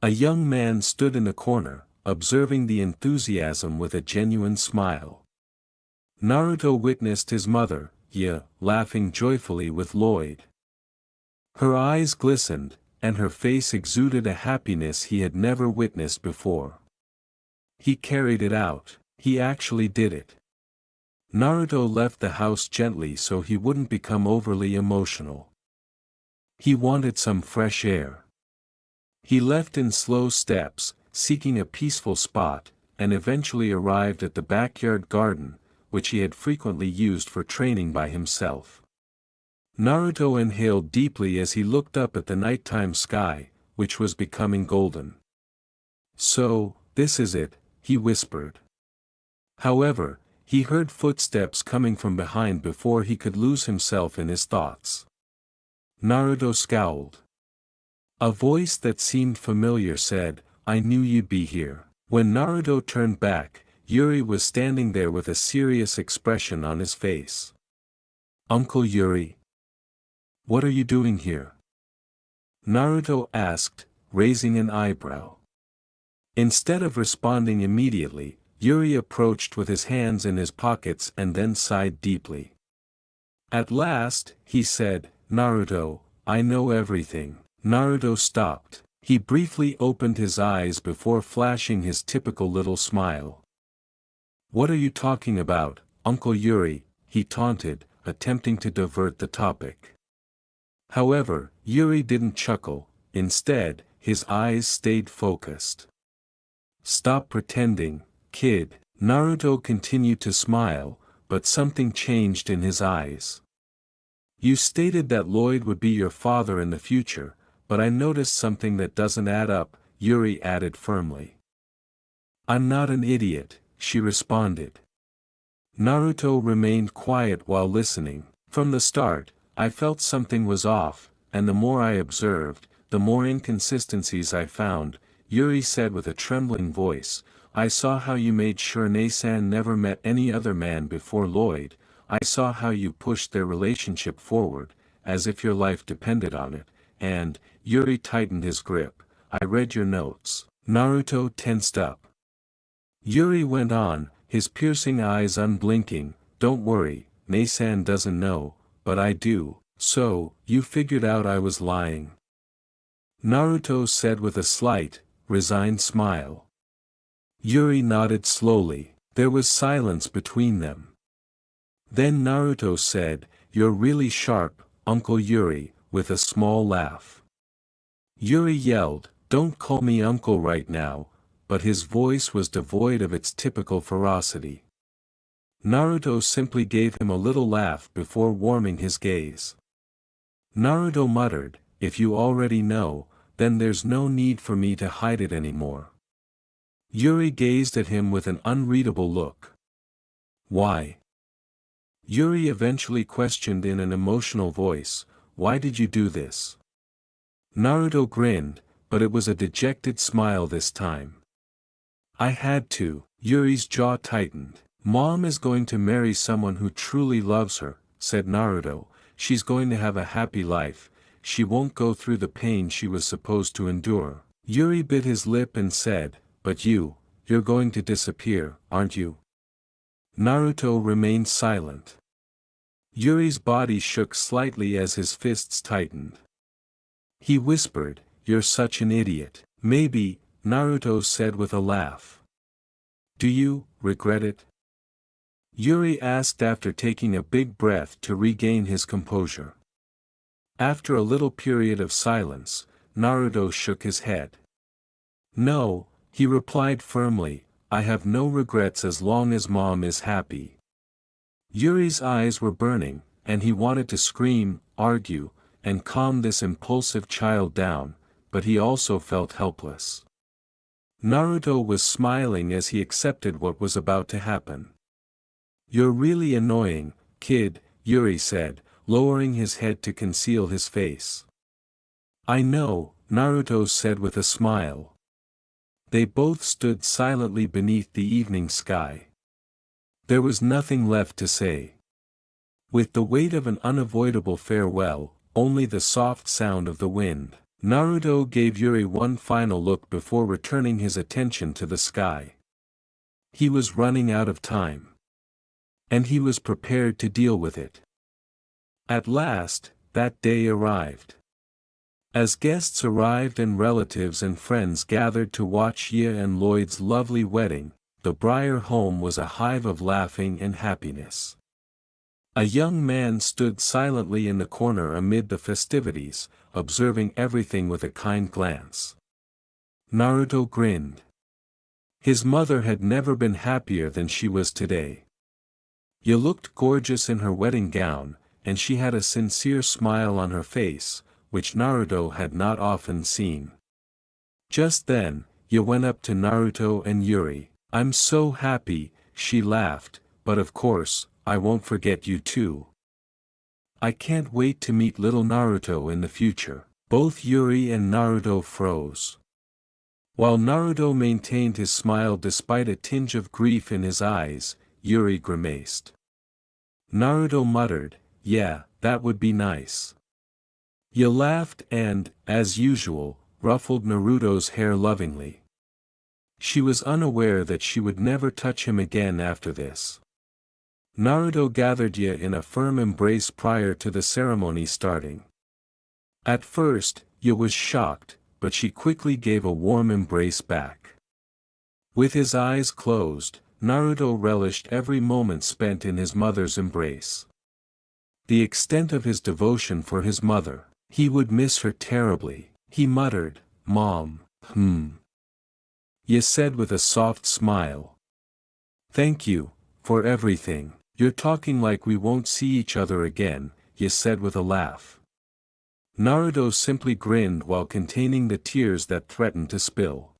Speaker 1: A young man stood in the corner, observing the enthusiasm with a genuine smile. Naruto witnessed his mother, Yu, laughing joyfully with Lloyd. Her eyes glistened, and her face exuded a happiness he had never witnessed before. He carried it out. He actually did it. Naruto left the house gently so he wouldn't become overly emotional. He wanted some fresh air. He left in slow steps, seeking a peaceful spot, and eventually arrived at the backyard garden, which he had frequently used for training by himself. Naruto inhaled deeply as he looked up at the nighttime sky, which was becoming golden. "So, this is it," he whispered. However, he heard footsteps coming from behind before he could lose himself in his thoughts. Naruto scowled. A voice that seemed familiar said, "I knew you'd be here." When Naruto turned back, Yuri was standing there with a serious expression on his face. "Uncle Yuri? What are you doing here?" Naruto asked, raising an eyebrow. Instead of responding immediately, Yuri approached with his hands in his pockets and then sighed deeply. At last, he said, "Naruto, I know everything." Naruto stopped. He briefly opened his eyes before flashing his typical little smile. "What are you talking about, Uncle Yuri?" he taunted, attempting to divert the topic. However, Yuri didn't chuckle. Instead, his eyes stayed focused. "Stop pretending, kid." Naruto continued to smile, but something changed in his eyes. "You stated that Lloyd would be your father in the future, but I noticed something that doesn't add up," Yuri added firmly. "I'm not an idiot," she responded. Naruto remained quiet while listening. From the start, I felt something was off, and the more I observed, the more inconsistencies I found, Yuri said with a trembling voice. "I saw how you made sure Nasan never met any other man before Lloyd. I saw how you pushed their relationship forward, as if your life depended on it, and," Yuri tightened his grip, "I read your notes." Naruto tensed up. Yuri went on, his piercing eyes unblinking, "Don't worry, Nasan doesn't know, but I do." "So, you figured out I was lying?" Naruto said with a slight, resigned smile. Yuri nodded slowly. There was silence between them. Then Naruto said, "You're really sharp, Uncle Yuri," with a small laugh. Yuri yelled, "Don't call me uncle right now," but his voice was devoid of its typical ferocity. Naruto simply gave him a little laugh before warming his gaze. Naruto muttered, "If you already know, then there's no need for me to hide it anymore." Yuri gazed at him with an unreadable look. "Why? Yuri eventually questioned in an emotional voice, "Why did you do this?" Naruto grinned, but it was a dejected smile this time. "I had to." Yuri's jaw tightened. "Mom is going to marry someone who truly loves her," said Naruto. "She's going to have a happy life, she won't go through the pain she was supposed to endure." Yuri bit his lip and said, "But you're going to disappear, aren't you?" Naruto remained silent. Yuri's body shook slightly as his fists tightened. He whispered, "You're such an idiot." "Maybe," Naruto said with a laugh. "Do you regret it?" Yuri asked after taking a big breath to regain his composure. After a little period of silence, Naruto shook his head. "No," he replied firmly, "I have no regrets as long as Mom is happy." Yuri's eyes were burning, and he wanted to scream, argue, and calm this impulsive child down, but he also felt helpless. Naruto was smiling as he accepted what was about to happen. "You're really annoying, kid," Yuri said, lowering his head to conceal his face. "I know," Naruto said with a smile. They both stood silently beneath the evening sky. There was nothing left to say. With the weight of an unavoidable farewell, only the soft sound of the wind. Naruto gave Yuri one final look before returning his attention to the sky. He was running out of time. And he was prepared to deal with it. At last, that day arrived. As guests arrived and relatives and friends gathered to watch Ye and Lloyd's lovely wedding, the Briar home was a hive of laughing and happiness. A young man stood silently in the corner amid the festivities, observing everything with a kind glance. Naruto grinned. His mother had never been happier than she was today. Ye looked gorgeous in her wedding gown, and she had a sincere smile on her face, which Naruto had not often seen. Just then, Ye went up to Naruto and Yuri. "I'm so happy," she laughed, "but of course, I won't forget you too. I can't wait to meet little Naruto in the future." Both Yuri and Naruto froze. While Naruto maintained his smile despite a tinge of grief in his eyes, Yuri grimaced. Naruto muttered, "Yeah, that would be nice." Ye laughed and, as usual, ruffled Naruto's hair lovingly. She was unaware that she would never touch him again after this. Naruto gathered Ye in a firm embrace prior to the ceremony starting. At first, Ye was shocked, but she quickly gave a warm embrace back. With his eyes closed, Naruto relished every moment spent in his mother's embrace. The extent of his devotion for his mother, he would miss her terribly. He muttered, "Mom, Ye said with a soft smile. "Thank you, for everything. You're talking like we won't see each other again," Ye said with a laugh. Naruto simply grinned while containing the tears that threatened to spill.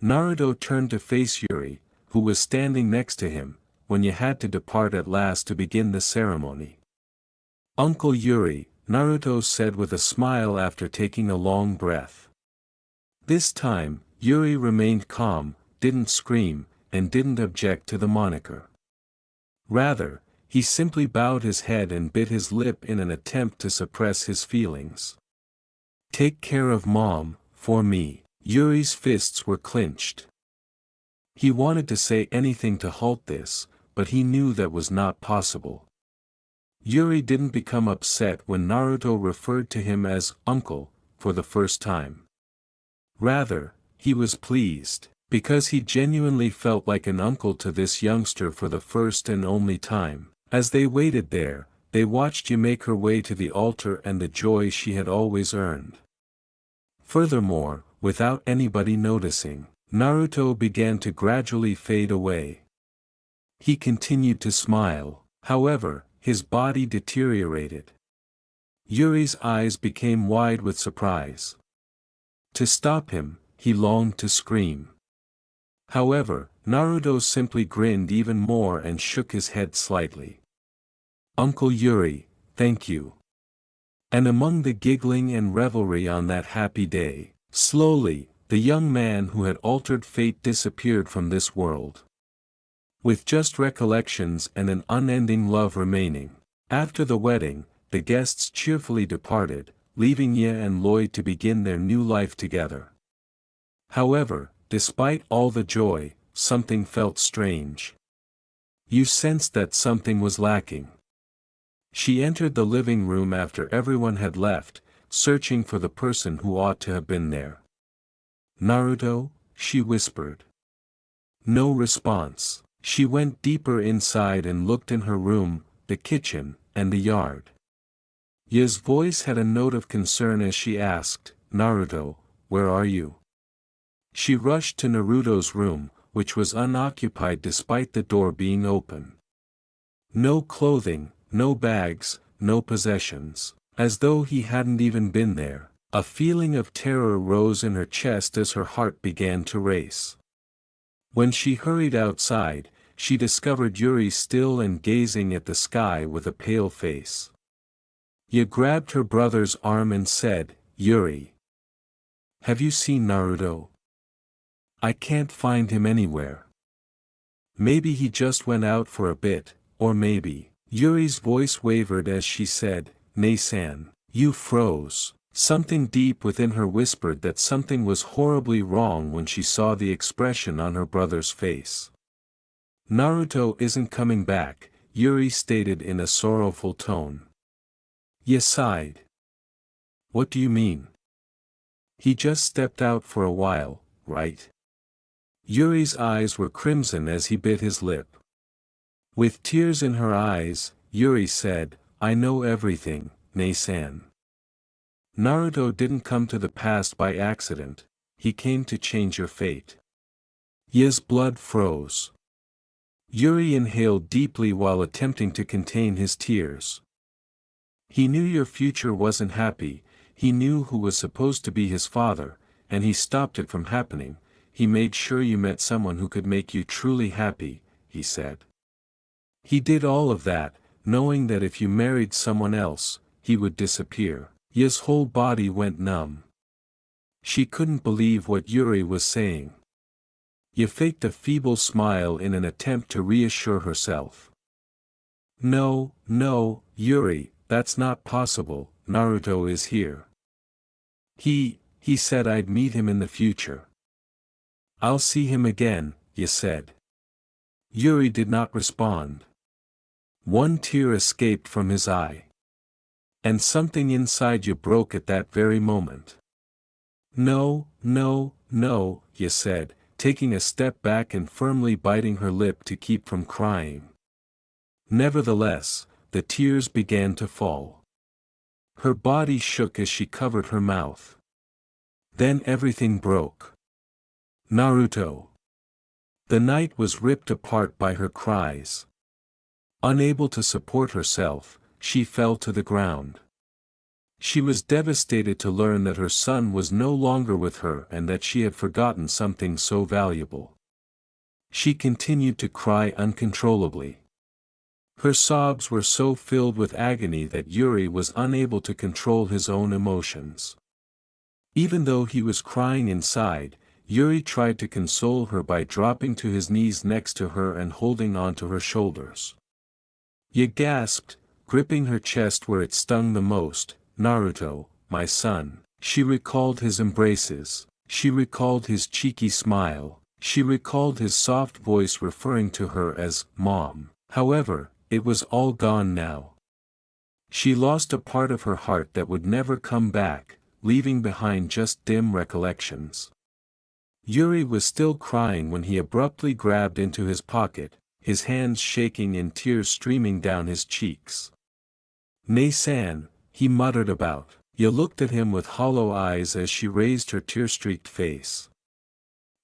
Speaker 1: Naruto turned to face Yuri, who was standing next to him, when Ye had to depart at last to begin the ceremony. "Uncle Yuri," Naruto said with a smile after taking a long breath. This time, Yuri remained calm, didn't scream, and didn't object to the moniker. Rather, he simply bowed his head and bit his lip in an attempt to suppress his feelings. "Take care of Mom, for me." Yuri's fists were clenched. He wanted to say anything to halt this, but he knew that was not possible. Yuri didn't become upset when Naruto referred to him as "uncle" for the first time. Rather, he was pleased, because he genuinely felt like an uncle to this youngster for the first and only time. As they waited there, they watched Ye make her way to the altar and the joy she had always earned. Furthermore, without anybody noticing, Naruto began to gradually fade away. He continued to smile, however, his body deteriorated. Yuri's eyes became wide with surprise. To stop him, he longed to scream. However, Naruto simply grinned even more and shook his head slightly. Uncle Yuri, thank you. And among the giggling and revelry on that happy day, slowly, the young man who had altered fate disappeared from this world. With just recollections and an unending love remaining. After the wedding, the guests cheerfully departed, leaving Ye and Lloyd to begin their new life together. However, despite all the joy, something felt strange. You sensed that something was lacking. She entered the living room after everyone had left, searching for the person who ought to have been there. Naruto, she whispered. No response. She went deeper inside and looked in her room, the kitchen, and the yard. Ye's voice had a note of concern as she asked, Naruto, where are you? She rushed to Naruto's room, which was unoccupied despite the door being open. No clothing, no bags, no possessions. As though he hadn't even been there, a feeling of terror rose in her chest as her heart began to race. When she hurried outside, she discovered Yuri still and gazing at the sky with a pale face. Ye grabbed her brother's arm and said, Yuri. Have you seen Naruto? I can't find him anywhere. Maybe he just went out for a bit, or maybe. Yuri's voice wavered as she said, Nei-san, you froze. Something deep within her whispered that something was horribly wrong when she saw the expression on her brother's face. Naruto isn't coming back, Yuri stated in a sorrowful tone. Ye sighed. What do you mean? He just stepped out for a while, right? Yuri's eyes were crimson as he bit his lip. With tears in her eyes, Yuri said, I know everything, Nei-san. Naruto didn't come to the past by accident, he came to change your fate. Ye's blood froze. Yuri inhaled deeply while attempting to contain his tears. He knew your future wasn't happy, he knew who was supposed to be his father, and he stopped it from happening. He made sure you met someone who could make you truly happy, he said. He did all of that, knowing that if you married someone else, he would disappear. Ye's whole body went numb. She couldn't believe what Yuri was saying. Ye faked a feeble smile in an attempt to reassure herself. No, no, Yuri, that's not possible, Naruto is here. He said I'd meet him in the future. I'll see him again, Ye said. Yuri did not respond. One tear escaped from his eye. And something inside you broke at that very moment. No, no, no, Ye said, taking a step back and firmly biting her lip to keep from crying. Nevertheless, the tears began to fall. Her body shook as she covered her mouth. Then everything broke. Naruto. The night was ripped apart by her cries. Unable to support herself, she fell to the ground. She was devastated to learn that her son was no longer with her and that she had forgotten something so valuable. She continued to cry uncontrollably. Her sobs were so filled with agony that Yuri was unable to control his own emotions. Even though he was crying inside, Yuri tried to console her by dropping to his knees next to her and holding onto her shoulders. Ye gasped, gripping her chest where it stung the most, Naruto, my son. She recalled his embraces, she recalled his cheeky smile, she recalled his soft voice referring to her as, Mom. However, it was all gone now. She lost a part of her heart that would never come back, leaving behind just dim recollections. Yuri was still crying when he abruptly grabbed into his pocket, his hands shaking and tears streaming down his cheeks. Nei-san, he muttered about. Ye looked at him with hollow eyes as she raised her tear-streaked face.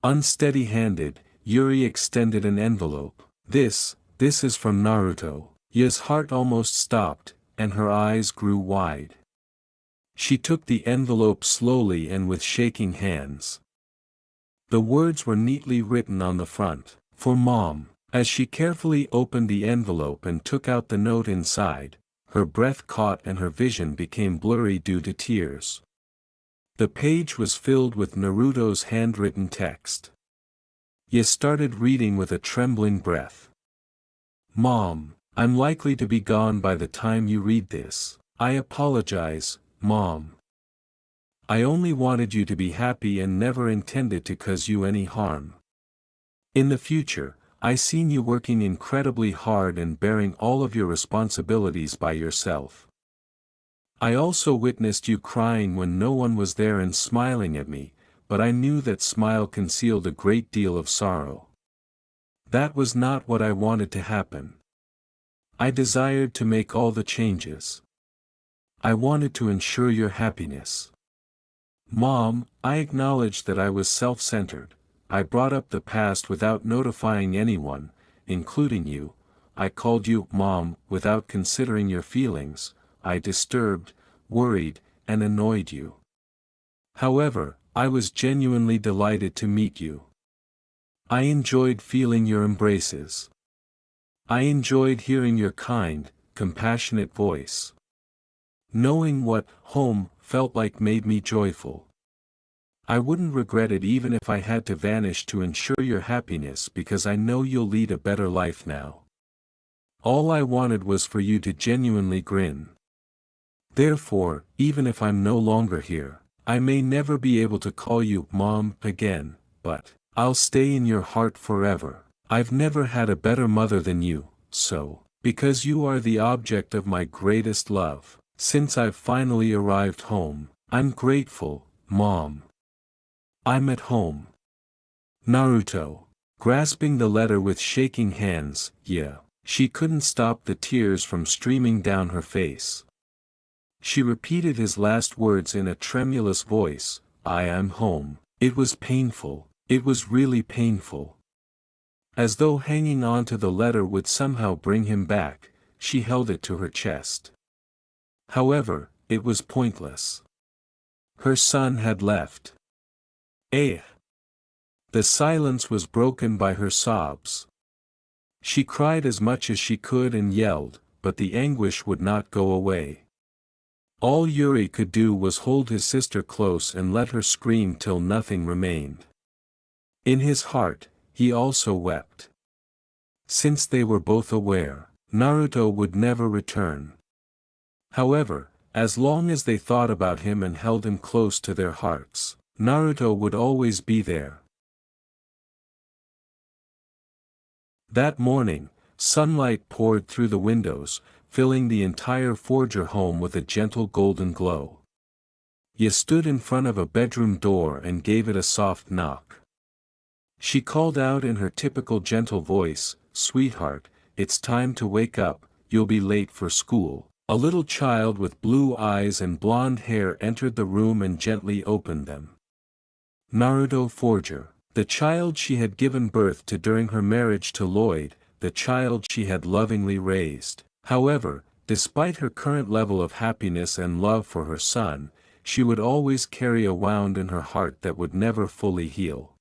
Speaker 1: Unsteady-handed, Yuri extended an envelope. This is from Naruto. Ye's heart almost stopped, and her eyes grew wide. She took the envelope slowly and with shaking hands. The words were neatly written on the front. For Mom. As she carefully opened the envelope and took out the note inside, her breath caught and her vision became blurry due to tears. The page was filled with Naruto's handwritten text. Ye started reading with a trembling breath. Mom, I'm likely to be gone by the time you read this. I apologize, Mom. I only wanted you to be happy and never intended to cause you any harm. In the future, I seen you working incredibly hard and bearing all of your responsibilities by yourself. I also witnessed you crying when no one was there and smiling at me, but I knew that smile concealed a great deal of sorrow. That was not what I wanted to happen. I desired to make all the changes. I wanted to ensure your happiness. Mom, I acknowledge that I was self-centered. I brought up the past without notifying anyone, including you. I called you Mom without considering your feelings. I disturbed, worried, and annoyed you. However, I was genuinely delighted to meet you. I enjoyed feeling your embraces. I enjoyed hearing your kind, compassionate voice. Knowing what home felt like made me joyful. I wouldn't regret it even if I had to vanish to ensure your happiness because I know you'll lead a better life now. All I wanted was for you to genuinely grin. Therefore, even if I'm no longer here, I may never be able to call you Mom again, but I'll stay in your heart forever. I've never had a better mother than you, so, because you are the object of my greatest love, since I've finally arrived home, I'm grateful, Mom. I'm at home. Naruto. Grasping the letter with shaking hands, yeah. She couldn't stop the tears from streaming down her face. She repeated his last words in a tremulous voice, I am home. It was painful, it was really painful. As though hanging on to the letter would somehow bring him back, she held it to her chest. However, it was pointless. Her son had left. Eh. The silence was broken by her sobs. She cried as much as she could and yelled, but the anguish would not go away. All Yuri could do was hold his sister close and let her scream till nothing remained. In his heart, he also wept. Since they were both aware, Naruto would never return. However, as long as they thought about him and held him close to their hearts, Naruto would always be there. That morning, sunlight poured through the windows, filling the entire Forger home with a gentle golden glow. Ye stood in front of a bedroom door and gave it a soft knock. She called out in her typical gentle voice, Sweetheart, it's time to wake up, you'll be late for school. A little child with blue eyes and blonde hair entered the room and gently opened them. Naruto Forger. The child she had given birth to during her marriage to Lloyd, the child she had lovingly raised. However, despite her current level of happiness and love for her son, she would always carry a wound in her heart that would never fully heal.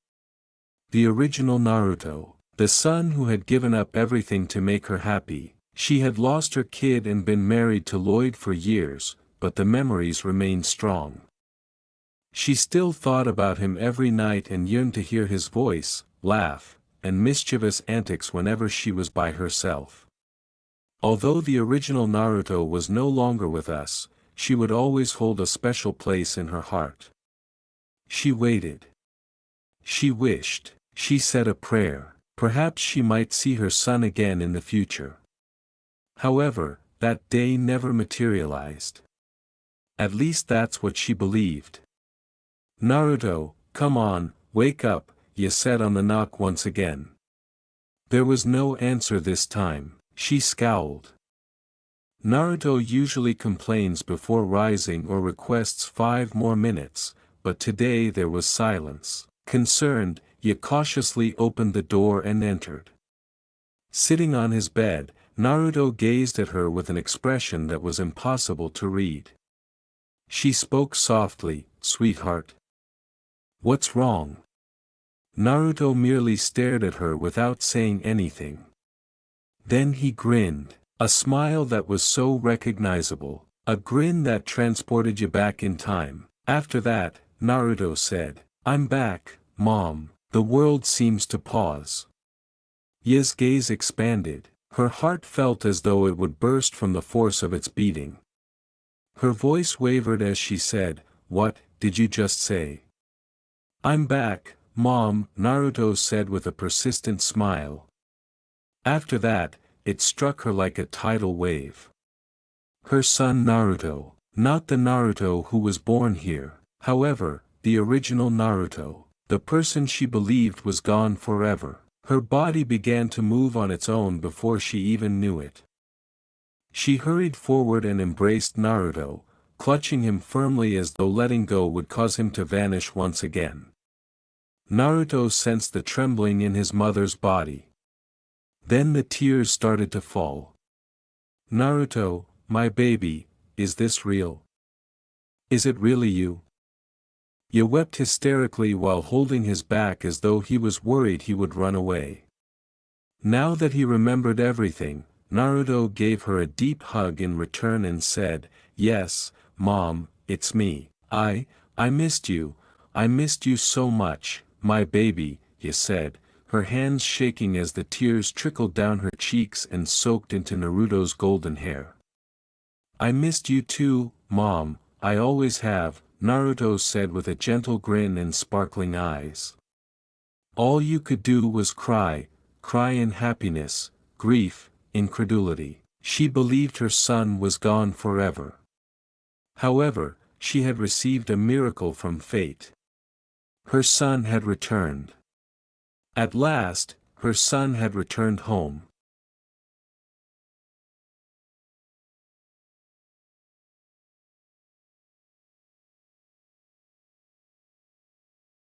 Speaker 1: The original Naruto, the son who had given up everything to make her happy. She had lost her kid and been married to Lloyd for years, but the memories remained strong. She still thought about him every night and yearned to hear his voice, laugh, and mischievous antics whenever she was by herself. Although the original Naruto was no longer with us, she would always hold a special place in her heart. She waited. She wished, she said a prayer, perhaps she might see her son again in the future. However, that day never materialized. At least that's what she believed. Naruto, come on, wake up, Ye said on the knock once again. There was no answer this time. She scowled. Naruto usually complains before rising or requests 5 more minutes, but today there was silence. Concerned, Ye cautiously opened the door and entered. Sitting on his bed, Naruto gazed at her with an expression that was impossible to read. She spoke softly, Sweetheart. What's wrong? Naruto merely stared at her without saying anything. Then he grinned, a smile that was so recognizable, a grin that transported you back in time. After that, Naruto said, "I'm back, Mom." The world seems to pause. Ya's gaze expanded, her heart felt as though it would burst from the force of its beating. Her voice wavered as she said, "What did you just say?" "I'm back, Mom," Naruto said with a persistent smile. After that, it struck her like a tidal wave. Her son Naruto, not the Naruto who was born here, however, the original Naruto, the person she believed was gone forever. Her body began to move on its own before she even knew it. She hurried forward and embraced Naruto, clutching him firmly as though letting go would cause him to vanish once again. Naruto sensed the trembling in his mother's body. Then the tears started to fall. "Naruto, my baby, is this real? Is it really you?" He wept hysterically while holding his back as though he was worried he would run away. Now that he remembered everything, Naruto gave her a deep hug in return and said, "Yes, Mom, it's me. I missed you. I missed you so much, my baby," he said, her hands shaking as the tears trickled down her cheeks and soaked into Naruto's golden hair. "I missed you too, Mom, I always have," Naruto said with a gentle grin and sparkling eyes. All you could do was cry in happiness, grief, incredulity. She believed her son was gone forever. However, she had received a miracle from fate. Her son had returned. At last, her son had returned home.